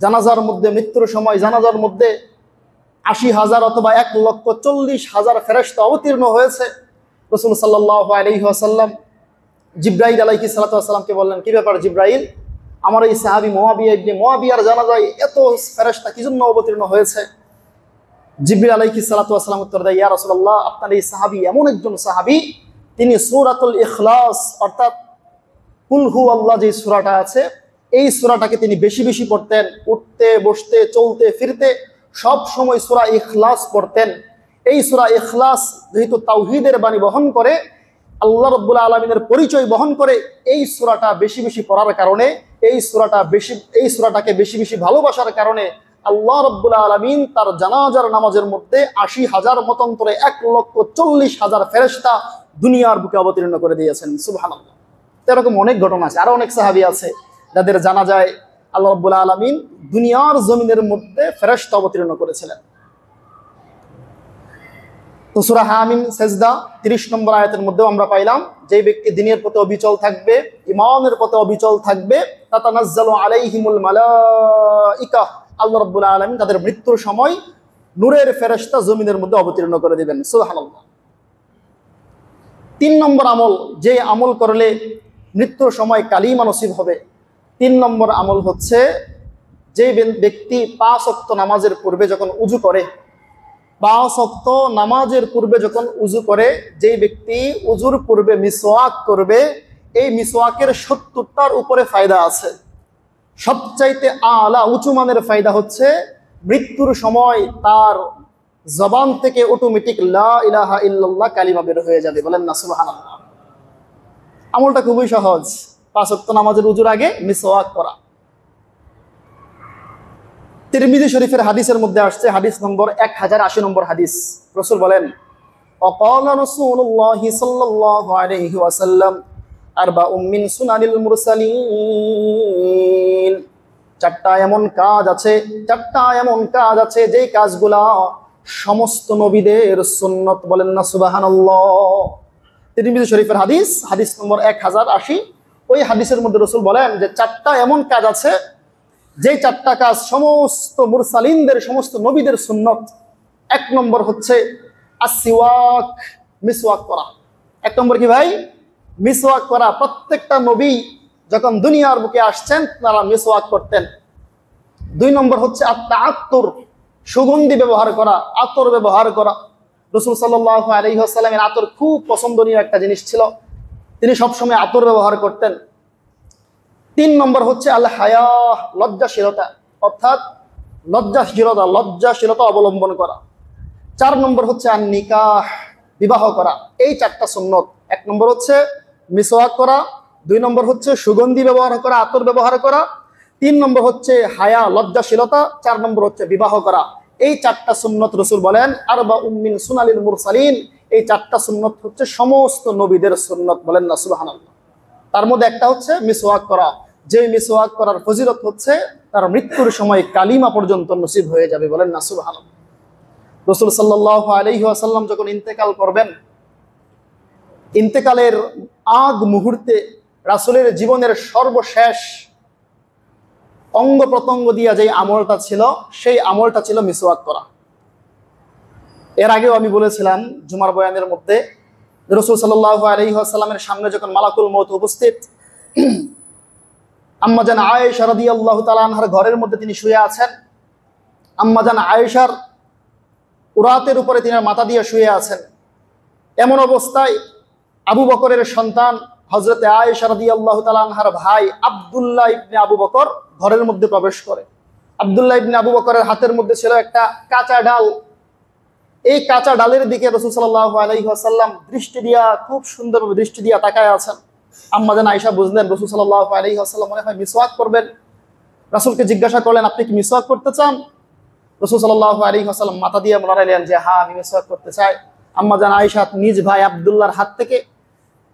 জানাজার মধ্যে, মৃত্যুর সময় জানাজার মধ্যে ৮০,০০০ অথবা ১,৪০,০০০ ফেরেশতা অবতীর্ণ হয়েছে, রাসূল সাল্লাল্লাহু আলাইহি ওয়াসাল্লাম জিবরাইল আলাইহিস সালাতু ওয়াস সালামকে বললেন, কি ব্যাপার জিবরাইল, আমার এই সাহাবী মুআবিয়া ইবনে মুআবিয়ার জানাজায় এত ফেরেশতা কি জন্য অবতীর্ণ হয়েছে? জিবরাইল আলাইহিস সালাতু ওয়াস সালাম উত্তর দেয়, ইয়া রাসূলুল্লাহ, আপনার এই সাহাবী এমন একজন সাহাবী, তিনি সূরাতুল ইখলাস অর্থাৎ কুল হু আল্লাহ যে সূরাটা আছে এই সূরাটাকে তিনি বেশি বেশি পড়তেন, উঠতে বসতে চলতে ফিরতে সব সময় সূরা ইখলাস পড়তেন। এই সূরা ইখলাস যেহেতু তাওহীদের বাণী বহন করে, আল্লাহ রাব্বুল আলামিনের পরিচয় বহন করে, এই সূরাটা বেশি বেশি পড়ার কারণে, এই সূরাটাকে বেশি বেশি ভালোবাসার কারণে আল্লাহ রাব্বুল আলামিন তার জানাজার নামাজের মধ্যে ৮০,০০০ মতান্তরে ১,৪০,০০০ ফেরেশতা দুনিয়ার বুকে অবতীর্ণ করে দিয়েছেন। সুবহানাল্লাহ। এরকম অনেক ঘটনা আছে, আরো অনেক সাহাবী আছে যাদের জানাজায় আল্লাহ রাব্বুল আলামিন দুনিয়ার জমিনের মধ্যে ফেরেশতা অবতীর্ণ করেছিলেন। তো সূরা হামিম সেজদা ৩০ নম্বর আয়াতের মধ্যেও আমরা পাইলাম, যে ব্যক্তি দ্বীনের পথে অবিচল থাকবে, ঈমানের পথে অবিচল থাকবে, তাতানাজ্জালু আলাইহিমুল মালাইকা, আল্লাহ রাব্বুল আলামিন তাদের মৃত্যুর সময় নূরের ফেরেশতা জমিনের মধ্যে অবতীর্ণ করে দিবেন। সুবহানাল্লাহ। ৩ নম্বর আমল, যে আমল করলে মৃত্যুর সময় কালিমা নসিব হবে, ৩ নম্বর আমল হচ্ছে, যে ব্যক্তি ৫ ওয়াক্ত নামাজের পূর্বে যখন উযু করে, ৫ ওয়াক্ত নামাজের পূর্বে যখন উযু করে, যেই ব্যক্তি উযুর পূর্বে মিসওয়াক করবে, এই মিসওয়াকের ৭০টার উপরে ফায়দা আছে। সবচাইতে আলা উঁচু মানের ফায়দা হচ্ছে মৃত্যুর সময় তার জবান থেকে অটোমেটিক লা ইলাহা ইল্লাল্লাহ কালিমা বের হয়ে যাবে। বলেন না সুবহানাল্লাহ। আমলটা খুবই সহজ, ৫ ওয়াক্ত নামাজের উযুর আগে মিসওয়াক করা। তিরমিজি শরীফের হাদিসের মধ্যে আসছে, হাদিস নম্বর ১০৮০ নম্বর হাদিস, রাসূল বলেন, অকালা রাসূলুল্লাহি সাল্লাল্লাহু আলাইহি ওয়াসাল্লাম আরবাউম মিন সুনানিল মুরসালিন, ৪টা এমন কাজ আছে যেই কাজগুলা সমস্ত নবীদের সুন্নত। বলেন না সুবহানাল্লাহ। তিরমিজি শরীফের হাদিস, হাদিস নম্বর ১০৮০। ওই হাদিসের মধ্যে রাসূল বলেন যে ৪টা এমন কাজ আছে যে ৪টা কাজ সমস্ত মুরসালিনদের, সমস্ত নবীদের সুন্নত। ১ নম্বর হচ্ছে আসওয়াক, মিসওয়াক করা। ১ নম্বর কি ভাই? মিসওয়াক করা। প্রত্যেকটা নবী যখন দুনিয়ার বুকে আসছেন তারা মিসওয়াক করতেন। ২ নম্বর হচ্ছে আত-তাআত্তুর, সুগন্ধি ব্যবহার করা, আতর ব্যবহার করা। রাসূল সাল্লাল্লাহু আলাইহি ওয়াসাল্লামের আতর খুব পছন্দনীয় একটা জিনিস ছিল, তিনি সবসময় আতর ব্যবহার করতেন। ৩ নম্বর হচ্ছে আল হায়া, লজ্জাশীলতা, অর্থাৎ লজ্জাশীলতা অবলম্বন করা। ৪ নম্বর হচ্ছে আন নিকাহ, বিবাহ করা। এই ৪টা সুন্নত। ১ নম্বর হচ্ছে মিসওয়াক করা, ২ নম্বর হচ্ছে সুগন্ধি ব্যবহার করা, আতর ব্যবহার করা, ৩ নম্বর হচ্ছে হায়া, লজ্জাশীলতা, ৪ নম্বর হচ্ছে বিবাহ করা। এই ৪টা সুন্নত রাসূল বলেন আরবাউম মিন সুনানিল মুরসালিন, এই ৪টা সুন্নত হচ্ছে সমস্ত নবীদের সুন্নত। বলেন না সুবহানাল্লাহ। তার মধ্যে একটা হচ্ছে মিসওয়াক করা, যে মিসওয়াক করার ফজিলত হচ্ছে তার মৃত্যুর সময় কালিমা পর্যন্ত নসিব হয়ে যাবে। বলেন না সুবহানাল্লাহ। রাসূল সাল্লাল্লাহু আলাইহি ওয়াসাল্লাম যখন ইন্তেকাল করবেন, ইন্তেকালের আগ মুহূর্তে রাসূলের জীবনের সর্বশেষ অঙ্গ প্রত্যঙ্গ দিয়া যে আমলটা ছিল, সেই আমলটা ছিল মিসওয়াক করা। এর আগেও আমি বলেছিলাম জুমার বয়ানের মধ্যে, রাসূল সাল্লাল্লাহু আলাইহি ওয়াসাল্লামের সামনে যখন মালাকুল মউত উপস্থিত, আম্মাজান আয়েশা রাদিয়াল্লাহু তাআলা আনহার ঘরের মধ্যে তিনি শুয়ে আছেন। আম্মাজান আয়েশার উরাতের উপরে তিনি মাথা দিয়ে শুয়ে আছেন। এমন অবস্থায় আবু বকরের সন্তান হযরতে আয়েশা রাদিয়াল্লাহু তাআলা আনহার ভাই আব্দুল্লাহ ইবনে আবু বকর ঘরের মধ্যে প্রবেশ করে। আব্দুল্লাহ ইবনে আবু বকরের হাতের মধ্যে ছিল একটা কাঁচা ডাল। এই কাঁচা ডালের দিকে রাসূল সাল্লাল্লাহু আলাইহি ওয়াসাল্লাম দৃষ্টি দিয়া, খুব সুন্দরভাবে দৃষ্টি দিয়া তাকায় আছেন। আম্মা জান আয়েশা বুঝলেন রাসূল সাল্লাল্লাহু আলাইহি ওয়াসাল্লাম মনে হয় মিসওয়াক করবেন। রাসূলকে জিজ্ঞাসা করলেন, আপনি কি মিসওয়াক করতে চান? রাসূল সাল্লাল্লাহু আলাইহি ওয়াসাল্লাম মাথা দিয়ে নাড়াইলেন যে হ্যাঁ, আমি মিসওয়াক করতে চাই। আম্মা জান আয়েশা নিজ ভাই আব্দুল্লাহর হাত থেকে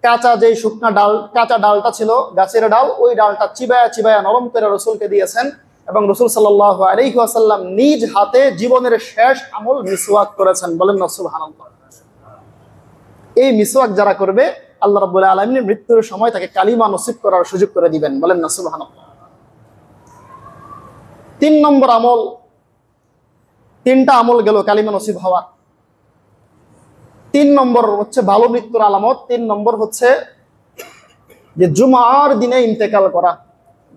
কাঁচা যে শুকনা ডাল, কাঁচা ডালটা ছিল গাছের ডাল, ওই ডালটা চিবায়া চিবায়া নরম করে রাসূলকে দিয়েছেন এবং রাসূল সাল্লাল্লাহু আলাইহি ওয়াসাল্লাম নিজ হাতে জীবনের শেষ আমল মিসওয়াক করেছেন। বলেন না সুবহানাল্লাহ। এই মিসওয়াক যারা করবে আল্লাহ রাব্বুল আলামিন মৃত্যুর সময় তাকে কালিমা নসিব করার সুযোগ করে দিবেন। বলেন না সুবহানাল্লাহ। 3 নম্বর আমল, 3টা আমল গেল কালিমা নসিব হওয়া। 3 নম্বর হচ্ছে ভালো মৃত্যুর আলামত। 3 নম্বর হচ্ছে যে জুমার দিনে ইন্তেকাল করা।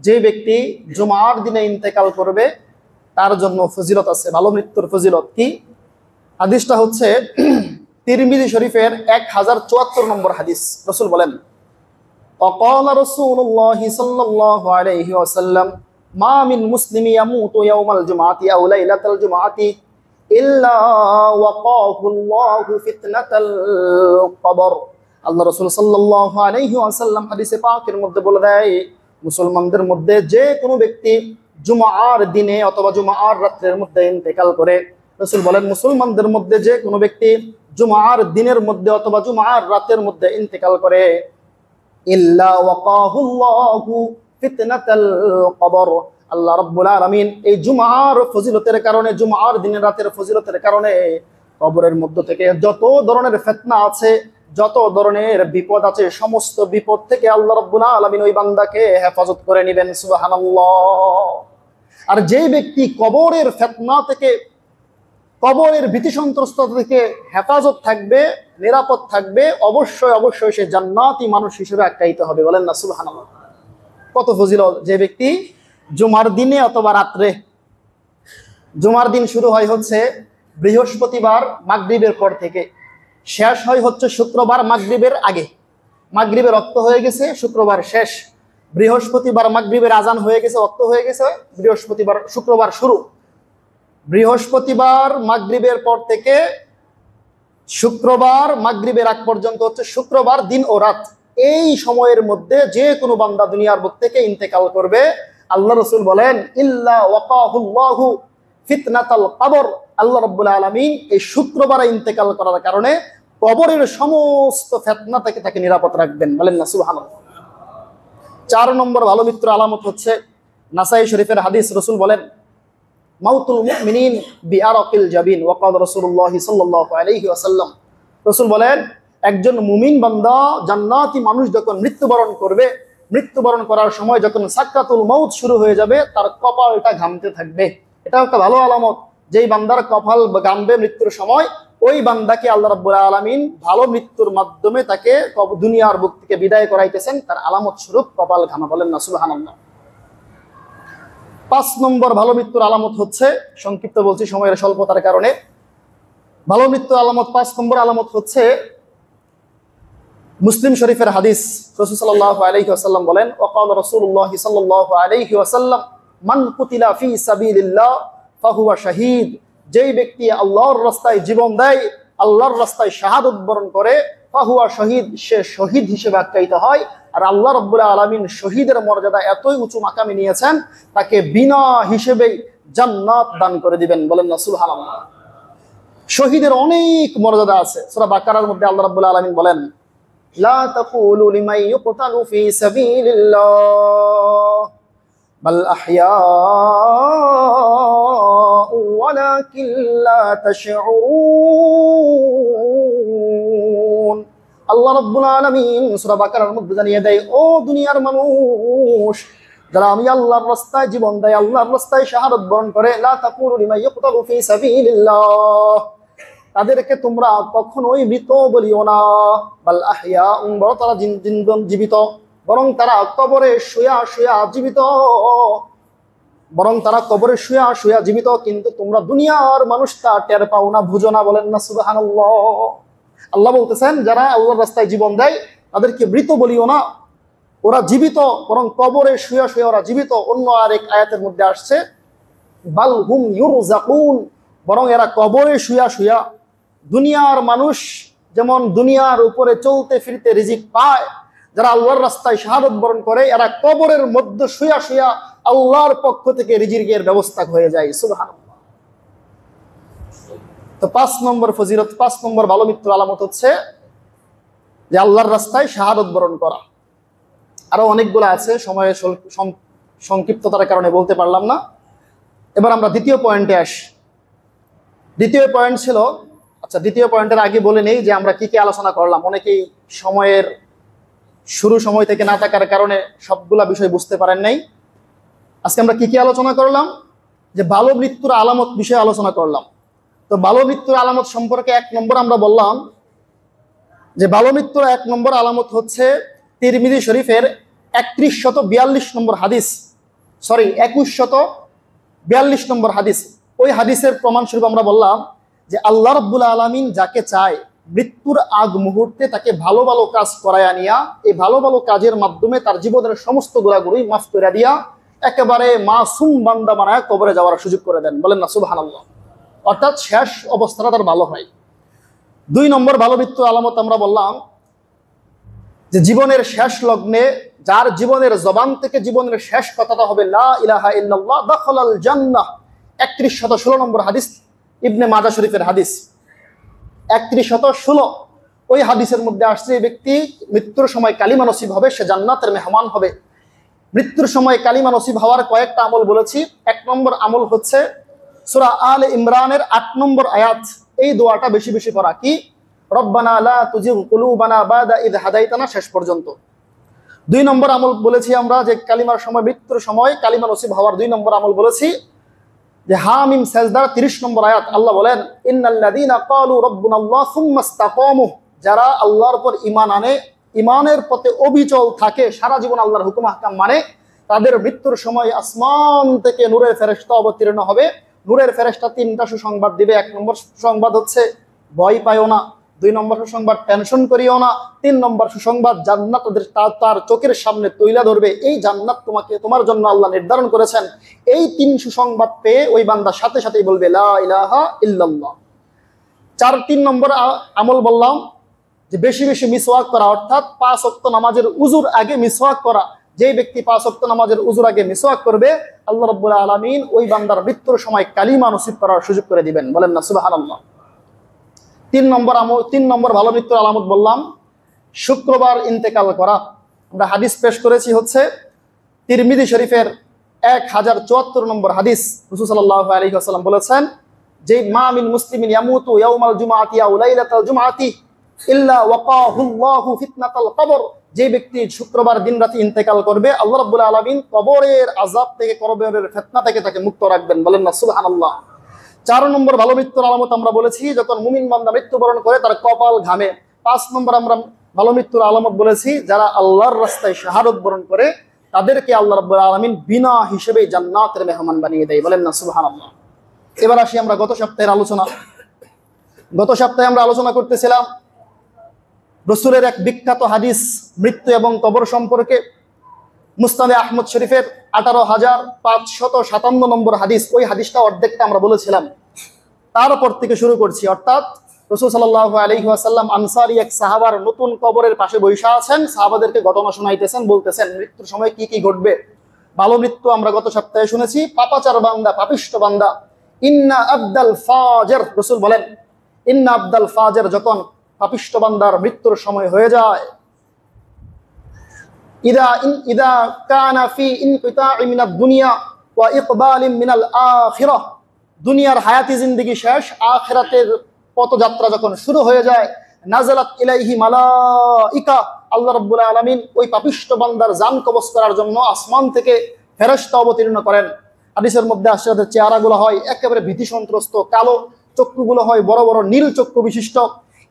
যে ব্যক্তি জুমার দিনে ইন্তেকাল করবে তার জন্য ফজিলত আছে, ভালো মৃত্যুর ফজিলত। কি হাদিসটা হচ্ছে তিরমিজি শরীফের 1074 নম্বর হাদিস। রাসূল বলেন, ওয়াকালা রাসূলুল্লাহি সাল্লাল্লাহু আলাইহি ওয়াসাল্লাম, মা মিন মুসলিমি ইয়ামুতু ইয়াওমাল জুমআতি আও লাইলাতাল জুমআতি ইল্লা ওয়াকাহুল্লাহু ফিতনাতাল কবর। আল্লাহ রাসূল সাল্লাল্লাহু আলাইহি ওয়াসাল্লাম হাদিসে পাকের মধ্যে বলে দেয়, মুসলমানদের মধ্যে যে কোনো ব্যক্তি জুমার দিনে অথবা জুমার রাতের মধ্যে ইন্তেকাল করে, রাসূল বলেন মুসলমানদের মধ্যে যে কোনো ব্যক্তি জুমার দিনের মধ্যে অথবা জুমার রাতের মধ্যে ইন্তেকাল করে, ইল্লা ওয়াকাহুল্লাহু ফিতনাতাল কবর, আল্লাহ রাব্বুল আলামিন এই জুমার ফজিলতের কারণে, জুমার দিনের রাতের ফজিলতের কারণে কবরের মধ্য থেকে যত ধরনের ফিতনা আছে, যত ধরনের বিপদ আছে, সমস্ত বিপদ থেকে আল্লাহ রাব্বুল আলামিন ওই বান্দাকে হেফাজত করে নেবেন। সুবহানাল্লাহ। আর যেই ব্যক্তি কবরের ফিতনা থেকে, কবরের ভীতি সন্ত্রস্ত থেকে হেফাজত থাকবে, নিরাপদ থাকবে, অবশ্যই অবশ্যই সে জান্নাতি মানুষ হিসেবে আখ্যায়িত হবে। বলেন না সুবহানাল্লাহ। কত ফজিলত যে ব্যক্তি জুমার দিনে অথবা রাত্রে, জুমার দিন শুরু হয় হচ্ছে বৃহস্পতিবার মাগরিবের পর থেকে, শেষ হয় হচ্ছে শুক্রবার মাগরিবের আগে। মাগরিবের রক্ত হয়ে গেছে, শুক্রবার শেষ। বৃহস্পতিবার মাগরিবের আজান হয়ে গেছে, রক্ত হয়ে গেছে, বৃহস্পতিবার শুক্রবার শুরু। বৃহস্পতিবার মাগরিবের পর থেকে শুক্রবার মাগরিবের আগ পর্যন্ত হচ্ছে শুক্রবার দিন ও রাত। এই সময়ের মধ্যে যে কোনো বান্দা দুনিয়ার বুক থেকে ইন্তেকাল করবে, আল্লাহ রাসূল বলেন, ইল্লা ওয়াকাহুল্লাহু ফিতনাতাল কবর, আল্লাহ রাব্বুল আলামিন এই শুক্রবারে ইন্তেকাল করার কারণে কবরের সমস্ত ফিতনা থেকে তাকে নিরাপদ রাখবেন। বলেন না সুবহানাল্লাহ। 4 নম্বর ভালো মৃত্যুর আলামত হচ্ছে নাসাই শরীফের হাদিস। রাসূল বলেন, মাউতুল মুমিনিন বিআরাকিল জাবিন ওয়া ক্বাল রাসূলুল্লাহ সাল্লাল্লাহু আলাইহি ওয়াসাল্লাম। রাসূল বলেন, একজন মুমিন বান্দা জান্নাতি মানুষ যখন মৃত্যুবরণ করবে, মৃত্যুবরণ করার সময় যখন সাকরাতুল মাউত শুরু হয়ে যাবে, তার কপালটা ঘামতে থাকবে। এটা একটা ভালো আলামত। যেই বান্দার কপাল ঘামবে মৃত্যুর সময়, ওই বান্দাকে আল্লাহ রাব্বুল আলামিন ভালো মৃত্যুর মাধ্যমে তাকে দুনিয়ার বুক থেকে বিদায় করাইতেছেন, তার আলামত স্বরূপ কপাল ঘামা। বলেন না সুবহানাল্লাহ। 5 নম্বর ভালো মৃত্যুর আলামত হচ্ছে, সংক্ষিপ্ত বলছি সময়ের স্বল্পতার কারণে, ভালো মৃত্যুর আলামত 5 নম্বর আলামত হচ্ছে মুসলিম শরীফের হাদিস। রাসূল সাল্লাল্লাহু আলাইহি ওয়াসাল্লাম বলেন, ওয়াকাল রাসূলুল্লাহ সাল্লাল্লাহু আলাইহি ওয়াসাল্লাম, মান কুতিলা ফি সাবিলিল্লাহ ফাহুয়া শাহীদ। যেই ব্যক্তি আল্লাহর রাস্তায় জীবন দেয়, আল্লাহর রাস্তায় শাহাদাত বরণ করে, ফাহুয়া শহীদ, সে শহীদ হিসেবে আখ্যায়িত হয়। আর আল্লাহ রাব্বুল আলামিন শহীদের মর্যাদা এতই উঁচু মাকামে নিয়েছেন, তাকে বিনা হিসেবেই জান্নাত দান করে দিবেন। বলেন না সুবহানাল্লাহ। শহীদের অনেক মর্যাদা আছে। সূরা বাকারার মধ্যে আল্লাহ রাব্বুল আলামিন বলেন, লা তাকুলু লিমান ইউকতালু ফি সাবিলিল্লাহ বাল আহইয়াউ ওয়ালাকিন লা তাশউরুন। আল্লাহ রাব্বুল আলামিন সূরা বাকারার মধ্যে জানিয়ে দেয়, ও দুনিয়ার মানুষ, যারা আমি আল্লাহর রাস্তায় জীবন দেয়, আল্লাহর রাস্তায় শাহাদাত বরণ করে, লা তাকুলু লিমান ইউকতালু ফি সাবিলিল্লাহ, তাদেরকে তোমরা কখনোই মৃত বলিও না। বাল আহইয়াউ, বরং তারা জীবিত, বরং তারা কবরে শুয়া শুয়া জীবিত, বরং তারা কবরে শুয়া শুয়া জীবিত, কিন্তু তোমরা দুনিয়ার মানুষ তা টের পাও না, বুঝো না। বলেন না সুবহানাল্লাহ। আল্লাহ বলতেছেন, যারা আল্লাহর রাস্তায় জীবন দেয় তাদেরকে মৃত বলিও না, ওরা জীবিত, বরং কবরে শুয়া শুয়া ওরা জীবিত। অন্য আরেক আয়াতের মধ্যে আসছে বাল হুম ইউরজাকুন, বরং এরা কবরে শুয়া শুয়া, দুনিয়ার মানুষ যেমন দুনিয়ার উপরে চলতে ফিরতে রিজিক পায়, যারা আল্লাহর রাস্তায় শাহাদত বরণ করে, এরা কবরের মধ্যে শুয়া শুয়া আল্লাহর পক্ষ থেকে রিজিকের ব্যবস্থা হয়ে যায়। সুবহানাল্লাহ। তো 5 নম্বর ফজিলত, 5 নম্বর ভালো মৃত্যুর আলামত হচ্ছে যে আল্লাহর রাস্তায় শাহাদত বরণ করা। আরো অনেকগুলো আছে, সময়ের সংক্ষিপ্ততার কারণে বলতে পারলাম না। এবার আমরা দ্বিতীয় পয়েন্টে আসি। দ্বিতীয় পয়েন্ট ছিল, আচ্ছা দ্বিতীয় পয়েন্টের আগে বলে নেই যে আমরা কি কি আলোচনা করলাম। অনেকেই সময়ের সময় থেকে না থাকার কারণে সবগুলা বিষয় বুঝতে পারেন নাই। আজকে আমরা কি কি আলোচনা করলাম, যে ভালো মৃত্যুর আলামত বিষয়ে আলোচনা করলাম। তো ভালো মৃত্যুর আলামত সম্পর্কে 1 নম্বর আমরা বললাম যে ভালো মৃত্যুর 1 নম্বর আলামত হচ্ছে তিরমিজি শরীফের 3142 নম্বর হাদিস, 2142 নম্বর হাদিস। ওই হাদিসের প্রমাণস্বরূপ আমরা বললাম যে আল্লাহ রাব্বুল আলামিন যাকে চায় মৃত্যুর আগ মুহূর্তে তাকে ভালো ভালো কাজ করায়া নিয়া, এই ভালো ভালো কাজের মাধ্যমে তার জীবনের সমস্ত গুনাহগুলোই মাফ করে দিয়া একেবারে মাসুম বান্দা বানায় কবরে যাওয়ার সুযোগ করে দেন। বলেন না সুবহানাল্লাহ। অর্থাৎ শেষ অবস্থাটা তার ভালো হয়। 2 নম্বর ভালো মৃত্যুর আলামত আমরা বললাম যে জীবনের শেষ লগ্নে যার জীবনের জবান থেকে জীবনের শেষ কথাটা হবে লা ইলাহা ইল্লাল্লাহ দাখালাল জান্নাহ, 3116 নম্বর হাদিস, ইবনে মাজাহ শরীফের হাদিস 3116। ওই হাদিসের মধ্যে আসছে এই ব্যক্তি মৃত্যুর সময় কালিমা নসিব হবে, সে জান্নাতের মেহমান হবে। মৃত্যুর সময় কালিমা নসিব হওয়ার কয়েকটা আমল বলেছি। 1 নম্বর আমল হচ্ছে সূরা আলে ইমরানের 8 নম্বর আয়াত, এই দোয়াটা বেশি বেশি পড়া। কি? রব্বানা লা তুজিগ কুলুবানা বাদা ইদ হাদাইতানা, শেষ পর্যন্ত। 2 নম্বর আমল বলেছি আমরা যে কালিমার সময়, মৃত্যুর সময় কালিমা নসিব হওয়ার 2 নম্বর আমল বলেছি যে হামিম সাজদার 30 নম্বর আয়াত, আল্লাহ বলেন ইন্নাল্লাযীনা ক্বালু রাব্বুনাল্লাহ সুম্মা ইসতাকামু, যারা আল্লাহর উপর ঈমান আনে, ঈমানের পথে অবিচল থাকে, সারা জীবন আল্লাহর হুকুম আহকাম মানে, তাদের মৃত্যুর সময় আসমান থেকে নূরের ফেরেশতা অবতীর্ণ হবে। নূরের ফেরেশতা 3টা সুসংবাদ দিবে। 1 নম্বর সুসংবাদ হচ্ছে ভয় পাইও না। 2 নম্বর সুসংবাদ টেনশন করিও না। 3 নম্বর সুসংবাদ জান্নাত তার চোখের সামনে তুইলা ধরবে। এই জান্নাত তোমার জন্য আল্লাহ নির্ধারণ করেছেন। এই 3 সুসংবাদ পেয়ে ওই বান্দা সাথে সাথেই বলবে লা ইলাহা ইল্লাল্লাহ। 3 নম্বর আমল বললাম যে বেশি বেশি মিসওয়াক করা, অর্থাৎ 5 ওয়াক্ত নামাজের উজুর আগে মিসওয়াক করা। যেই ব্যক্তি 5 ওয়াক্ত নামাজের উজুর আগে মিসওয়াক করবে, আল্লাহ রাব্বুল আলামিন ওই বান্দার মৃত্যুর সময় কালিমা নসিব করার সুযোগ করে দিবেন। বলেন না সুবহানাল্লাহ। 3 নম্বর ভালো মৃত্যুর আলামত বললাম শুক্রবার ইন্তেকাল করা। আমরা হাদিস পেশ করেছি হচ্ছে তিরমিজি শরীফের 1074 নম্বর হাদিস। রাসূল সাল্লাল্লাহু আলাইহি ওয়াসাল্লাম বলেছেন যে মা মিন মুসলিমিন ইয়ামুতু ইয়াউমাল জুমআতি আও লাইলাতাল জুমআতি ইল্লা ওয়াকাহুল্লাহু ফিতনাতাল কবর, যে ব্যক্তি শুক্রবার দিন রাতে ইন্তেকাল করবে, আল্লাহ রাব্বুল আলামিন কবরের আযাব থেকে, কবরের ফিতনা থেকে তাকে মুক্ত রাখবেন। বলেন না সুবহানাল্লাহ। 4 নম্বর ভালো মৃত্যুর আলামত আমরা বলেছি যখন মুমিন বান্দা মৃত্যুবরণ করে তার কপাল ঘামে। 5 নম্বর আমরা ভালো মৃত্যুর আলামত বলেছি যারা আল্লাহর রাস্তায় শাহাদত বরণ করে তাদেরকে আল্লাহ রাব্বুল আলামিন বিনা হিসেবে জান্নাতের মেহমান বানিয়ে দেয়। বলেন না সুবহানাল্লাহ। এবার আসি আমরা গত সপ্তাহের আলোচনা। গত সপ্তাহে আমরা আলোচনা করতেছিলাম রাসূলের এক বিখ্যাত হাদিস মৃত্যু এবং কবর সম্পর্কে। মুসনাদে আহমদ শরীফের 18557 নম্বর হাদিস। ওই হাদিসটা অর্ধেকটা আমরা বলেছিলাম, তারপর থেকে শুরু করছি। অর্থাৎ রাসূল সাল্লাল্লাহু আলাইহি ওয়াসাল্লাম আনসারী এক সাহাবার নতুন কবরের পাশে বসে আছেন, সাহাবাদেরকে ঘটনা শোনাইতেছেন, বলতেছেন মৃত্যুর সময় কি কি ঘটবে। ভালো মৃত্যু আমরা গত সপ্তাহে শুনেছি পাপাচার বান্দা, পাপিষ্ঠ বান্দা। ইন্না আবদাল ফাজির, রাসূল বলেন ইন্না আবদাল ফাজির, যখন পাপিষ্ঠ বান্দার মৃত্যুর সময় হয়ে যায়, ইদা কানা ফি ইনকিতা'i মিনাদ দুনিয়া ওয়া ইকবালিন মিনাল আখিরাহ, দুনিয়ার হায়াতি জিন্দেগি শেষ, আখিরাতের পথযাত্রা যখন শুরু হয়ে যায়, নাযালাত ইলাইহি মালাইকা, আল্লাহ রাব্বুল আলামিন ওই পাপিষ্ঠ বান্দার জান কবজ করার জন্য আসমান থেকে ফেরেশতা অবতীর্ণ করেন। হাদিসের মধ্যে আসছে তাদের চেহারাগুলো হয় একেবারে ভীতি সন্ত্রস্ত, কালো, চক্ষুগুলো হয় বড় বড় নীল চক্ষু বিশিষ্ট।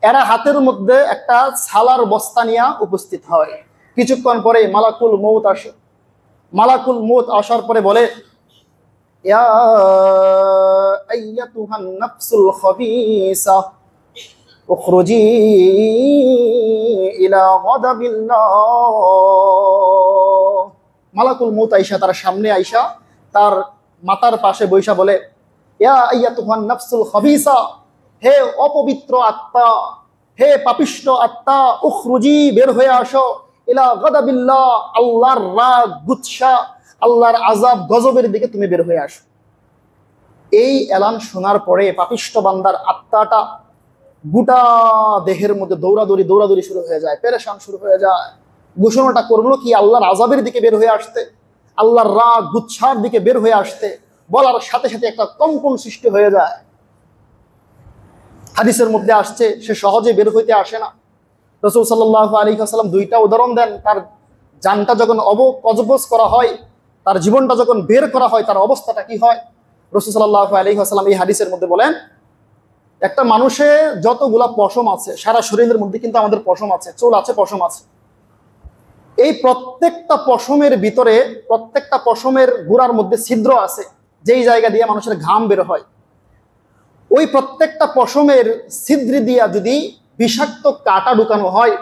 এরা হাতের মধ্যে একটা ছালার বস্তা নিয়ে উপস্থিত হয়। কিছুক্ষণ পরে মালাকুল মউত আসে। মালাকুল মউত আসার পরে বলে ইয়া আইয়াতুহান নাফসুল খাবিসা উখরুজি ইলা গাদাবিল্লাহ। মালাকুল মউত আইসা তার সামনে আইসা তার মাথার পাশে বৈশা বলে, ইয়া আইয়াতুহান নাফসুল খাবিসা, হে অপবিত্র আত্মা, হে পাপিষ্ঠ আত্মা, উখরুজি, বের হয়ে আসো, ইলা গাদাবিল্লাহ, আল্লাহর রাগ, গুচ্ছা, আল্লাহর আযাব, গজবের দিকে তুমি বের হয়ে আসো। এই এলান শোনার পরে পাপিষ্ঠ বান্দার আত্মাটা গোটা দেহের মধ্যে দৌড়াদৌড়ি শুরু হয়ে যায়, পেরেশান শুরু হয়ে যায়। ঘোষণাটা করলো কি আল্লাহর আযাবের দিকে বের হয়ে আসতে, আল্লাহর রাগ গুচ্ছার দিকে বের হয়ে আসতে। বলার সাথে সাথে একটা কম্পন সৃষ্টি হয়ে যায়। হাদিসের মধ্যে আসছে সে সহজে বের হইতে আসে না। রাসূল সাল্লাল্লাহু আলাইহি ওয়াসাল্লাম দুইটা উদাহরণ দেন। তার জানটা যখন কজবজ করা হয়, তার জীবনটা যখন বের করা হয়, তার অবস্থাটা কি হয়। রাসূল সাল্লাল্লাহু আলাইহি ওয়াসাল্লাম এই হাদিসের মধ্যে বলেন, একটা মানুষের যতগুলা পশম আছে, সারা শরীরের মধ্যে কিন্তু আমাদের পশম আছে, চুল আছে, পশম আছে। এই প্রত্যেকটা পশমের ভিতরে, প্রত্যেকটা পশমের গোড়ার মধ্যে ছিদ্র আছে, যেই জায়গা দিয়ে মানুষের ঘাম বের হয়। ওই প্রত্যেকটা পশমের ছিদ্র দিয়া যদি বিষাক্ত কাঁটা ঢুকানো হয়,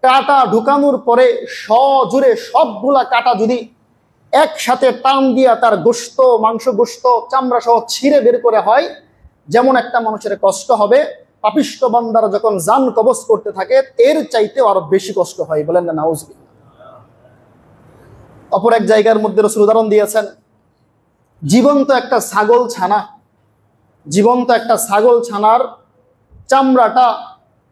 কাঁটা ঢুকানোর পরে সজোরে সবগুলা কাঁটা যদি একসাথে টান দিয়া তার গোশত, মাংস, গোশত, চামড়া সহ ছিঁড়ে বের করে হয়, যেমন একটা মানুষের কষ্ট হবে, পাপিষ্ঠ বান্দারা যখন জান কবজ করতে থাকে এর চাইতে আরো বেশি কষ্ট হয়। বলেন না নাউজুবিল্লাহ। অপর এক জায়গার মধ্যে রাসূল উদাহরণ দিয়েছেন, জীবন্ত একটা ছাগল ছানা, জীবন্ত একটা ছাগল ছানার চামড়াটা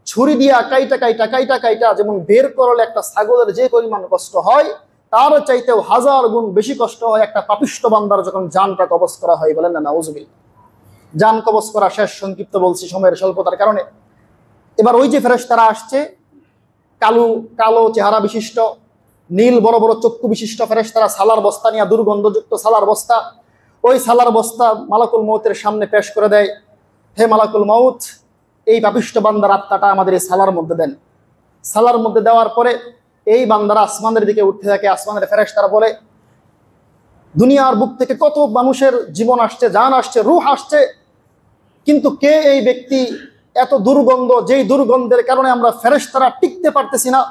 ছুরি দিয়া কাইটা যেমন বের করলে একটা ছাগলের যে পরিমাণ কষ্ট হয়, তার চাইতেও 1000 গুণ বেশি কষ্ট হয় একটা পাপিষ্ঠ বান্দার যখন জানটা কবজ করা হয়। বলেন না নাউজুবিল্লাহ। জান কবজ করা শেষ, সংক্ষিপ্ত বলছি সময়ের স্বল্পতার কারণে। এবার ওই যে ফেরেশতারা আসছে, কালো চেহারা বিশিষ্ট, নীল বড় বড় চক্ষু বিশিষ্ট ফেরেশতারা সালার বস্তা নিয়ে, দুর্গন্ধযুক্ত সালার বস্তা, ওই সালার বস্তা মালাকুল মউতের সামনে পেশ করে দেয়। হে মালাকুল মউত, এই পাপিষ্ঠ বান্দার আত্মাটা আমাদের এই সালার মধ্যে দেন। সালার মধ্যে দেওয়ার পরে এই বান্দারা আসমানের দিকে উঠতে থাকে। আসমানের ফেরেশতারা বলে, দুনিয়ার বুক থেকে কত মানুষের জীবন আসছে, জান আসছে, রূহ আসছে, কিন্তু কে এই ব্যক্তি, এত দুর্গন্ধ, যেই দুর্গন্ধের কারণে আমরা ফেরেশতারা টিকতে পারতেছি না।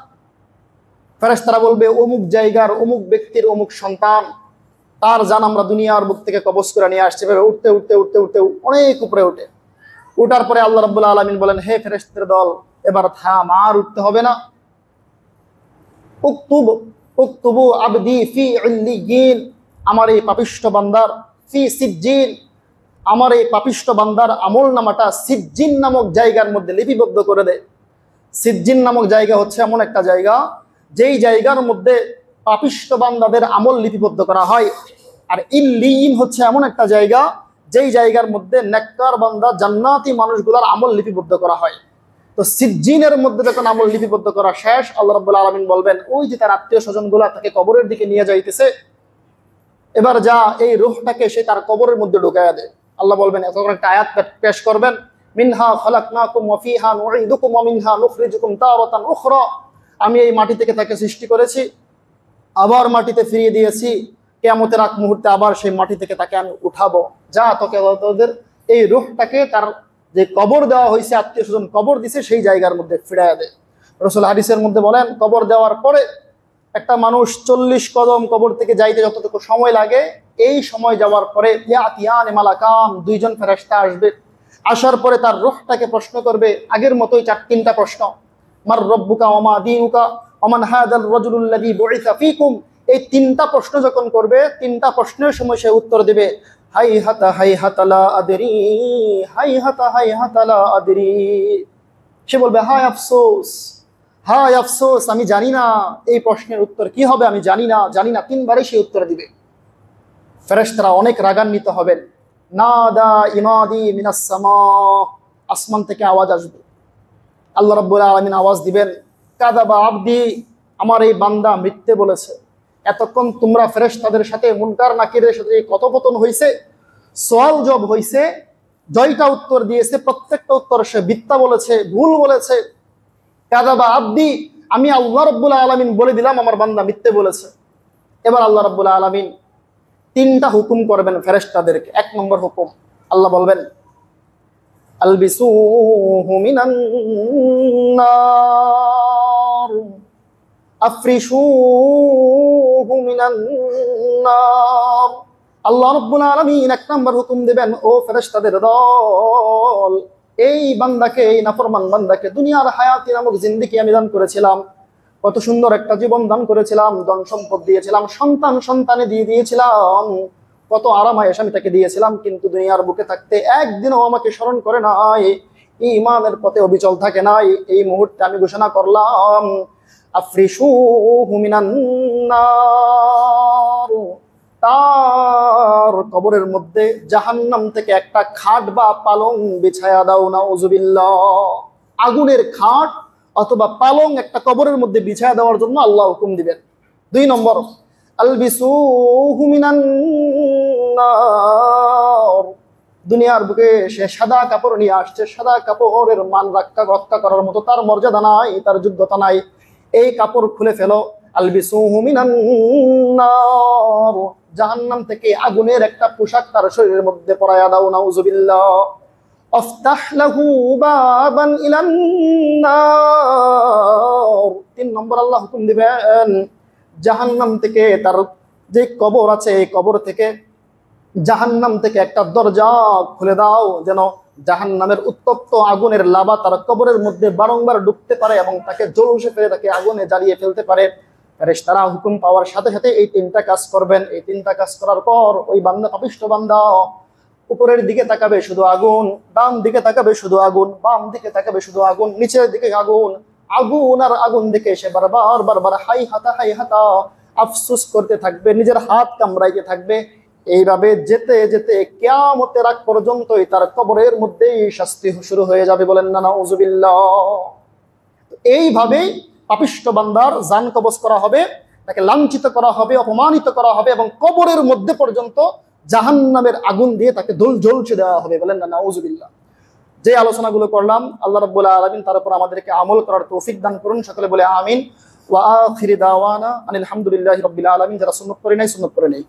ফেরেশতারা বলবে, অমুক জায়গার অমুক ব্যক্তির অমুক সন্তান, তার জান আমরা দুনিয়ার বুক থেকে কবজ করে নিয়ে আসছে। উঠতে উঠতে উঠতে উঠতে অনেক উপরে ওঠে। উঠার পরে আল্লাহ রাব্বুল আলামিন বলেন, হে ফেরেশতার দল, এবার থাম, আর উঠতে হবে না। উকতুবু আবদি ফি ইল্লিয়িন, আমার এই পাপিষ্ঠ বান্দার, ফি সিজ্জিন, আমার এই পাপিষ্ঠ বান্দার আমল নামাটা সিজ্জিন নামক জায়গার মধ্যে লিপিবদ্ধ করে দেয়। সিজ্জিন নামক জায়গা হচ্ছে এমন একটা জায়গা, যেই জায়গার মধ্যে পাপিষ্ঠ বান্দাদের আমল লিপিবদ্ধ করা হয়। আর ইল্লিয়িন হচ্ছে এমন একটা জায়গা, যেই জায়গার মধ্যে নেককার বান্দা, জান্নাতি মানুষগুলোর আমল লিপিবদ্ধ করা হয়। তো সিজ্জিনের মধ্যে যখন আমল লিপিবদ্ধ করা শেষ, আল্লাহ রাব্বুল আলামিন বলবেন, ওই যে তার আত্মীয় স্বজনগুলা তাকে কবরের দিকে নিয়ে যাইতেছে, এবার যা এই রূহটাকে সে তার কবরের মধ্যে ঢুকায়া দেয়। আল্লাহ বলবেন, এত একটা আয়াত পেশ করবেন, মিনহা খালাকনাকুম ওয়া ফিহা নুঈদুকুম ওয়া মিনহা নুখরিজুকুম তারাতান উখরা, আমি এই মাটি থেকে তাকে সৃষ্টি করেছি, আবার মাটিতে ফিরিয়ে দিয়েছি, কিয়ামতের আগ মুহূর্তে আবার সেই মাটি থেকে তাকে আমি উঠাবো। যা তোকে তোদের এই রূহটাকে তার যে কবর দেওয়া হয়েছে, আত্মীয় স্বজন কবর দিছে, সেই জায়গার মধ্যে ফিরাইয়া দেয়। রাসূল হাদিসের মধ্যে বলেন, কবর দেওয়ার পরে একটা মানুষ 40 কদম কবর থেকে যাইতে যতটুকু সময় লাগে, এই সময় যাওয়ার পরে ইয়াতিয়ান মালাকান, দুইজন ফেরেশতা আসবে। আসার পরে তার রূহটাকে প্রশ্ন করবে, আগের মতোই তিনটা প্রশ্ন, মার রব্বুকা ওয়া মা দীনুকা ওয়া মান হাযাল রাজুলুল্লাযী বুইসা ফীকুম। এই তিনটা প্রশ্ন যখন করবে, তিনটা প্রশ্নের সময় সে উত্তর দেবে, হাইহাতা লা আদরি, হাইহাতা লা আদরি। সে বলবে, হায় আফসোস, হায় আফসোস, আমি জানি না এই প্রশ্নের উত্তর কি হবে, আমি জানি না। 3 বারে সে উত্তর দিবে। ফেরেশতারা অনেক রাগান্বিত হবেন। নাদা ইমাদি মিনাস সামা, আসমান থেকে আওয়াজ আসবে। আল্লাহ রাব্বুল আলামিন আওয়াজ দিবেন, কাযাবা আবদি, আমার এই বান্দা মিথ্যে বলেছে। এতক্ষণ তোমরা ফেরেশতাদের সাথে, মুনকার নাকিরের সাথে কথোপকথন হয়েছে, সওয়াল জবাব হয়েছে, জয়টা উত্তর দিয়েছে, প্রত্যেকটা উত্তর সে মিথ্যা বলেছে, ভুল বলেছে। কাযাবা আবদি, আমি আল্লাহ রাব্বুল আলামিন বলে দিলাম আমার বান্দা মিথ্যে বলেছে। এবার আল্লাহ রাব্বুল আলামিন 3টা হুকুম করবেন ফেরেশতাদেরকে। 1 নম্বর হুকুম, আল্লাহ বলবেন, আলবিসুহু মিনান নার, আফরিশুহু মিনান নার। আল্লাহ রাব্বুল আলামিন এক নম্বর হুকুম দিবেন, ও ফেরেশতাদের দল, এই বান্দাকে, এই নাফরমান বান্দাকে দুনিয়ার হায়াতি নামক জিন্দেগি আমি দান করেছিলাম, কত সুন্দর একটা জীবন দান করেছিলাম, ধন সম্পদ দিয়েছিলাম, সন্তানে দিয়ে দিয়েছিলাম, কত আরাম আয়েশ আমি তাকে দিয়েছিলাম, কিন্তু দুনিয়ার বুকে থাকতে একদিনও আমাকে স্মরণ করে নাই, ঈমানের পথে অবিচল থাকে নাই। এই মুহূর্তে আমি ঘোষণা করলাম, আফরিশুহু মিনান নার, তার কবরের মধ্যে জাহান্নাম থেকে একটা খাট বা পালং বিছায়া দাও। নাউজুবিল্লাহ। আগুনের খাট অথবা পালং একটা কবরের মধ্যে বিছায়া দেওয়ার জন্য আল্লাহ হুকুম দিবেন। 2 নম্বর, আলবিসুহু মিনান নার, দুনিয়ার বুকে সে সাদা কাপড় নিয়ে আসছে, সাদা কাপড়ের মান রক্ষা করার মতো তার মর্যাদা নাই, তার যোগ্যতা নাই, এই কাপড় খুলে ফেলো। আলবিসুহু মিনান নার, জাহান্নাম থেকে আগুনের একটা পোশাক তার শরীরের মধ্যে পরায়া দাও। নাউজুবিল্লাহ। আফতাহ লাহু বাবান ইলান নার, 3 নম্বর আল্লাহ হুকুম দিবেন, জাহান্নাম থেকে তার যে কবর আছে, এই কবর থেকে, জাহান্নাম থেকে একটা দরজা খুলে দাও, যেন জাহান্নামের উত্তপ্ত আগুনের লাভা তার কবরের মধ্যে বারংবার ডুবতে পারে এবং তাকে জ্বলসে ফেলে তাকে আগুনে জ্বালিয়ে ফেলতে পারে। ফেরেশতারা হুকুম পাওয়ার সাথে সাথে এই 3টা কাজ করবেন। এই 3টা কাজ করার পর ওই বান্দা, পাপিষ্ঠ বান্দা, উপরের দিকে তাকাবে শুধু আগুন, ডান দিকে তাকাবে শুধু আগুন, বাম দিকে তাকাবে শুধু আগুন, নিচের দিকে আগুন, আগুন আর আগুন দেখে সে বারবার হাই হাতা আফসুস করতে থাকবে, নিজের হাত কামড়াইতে থাকবে। এইভাবে যেতে যেতে কিয়ামতের আগ পর্যন্তই তার কবরের মধ্যেই শাস্তি শুরু হয়ে যাবে। বলেন না নাউজুবিল্লাহ। এইভাবেই পাপিষ্ঠ বান্দার জান কবজ করা হবে, তাকে লাঞ্ছিত করা হবে, অপমানিত করা হবে এবং কবরের মধ্যে পর্যন্ত জাহান্নামের আগুন দিয়ে তাকে জ্বলছে দেওয়া হবে। বলেন না নাউজুবিল্লাহ। যে আলোচনাগুলো করলাম, আল্লাহ রাব্বুল আলামিন তার উপর আমাদেরকে আমল করার তৌফিক দান করুন। সকলে বলে আমিন। ওয়া আখিরি দাওয়ানা আনিল হামদুলিল্লাহি রাব্বিল আলামিন। যারা সুন্নাত পড়ে নাই সুন্নাত পড়ে নেই।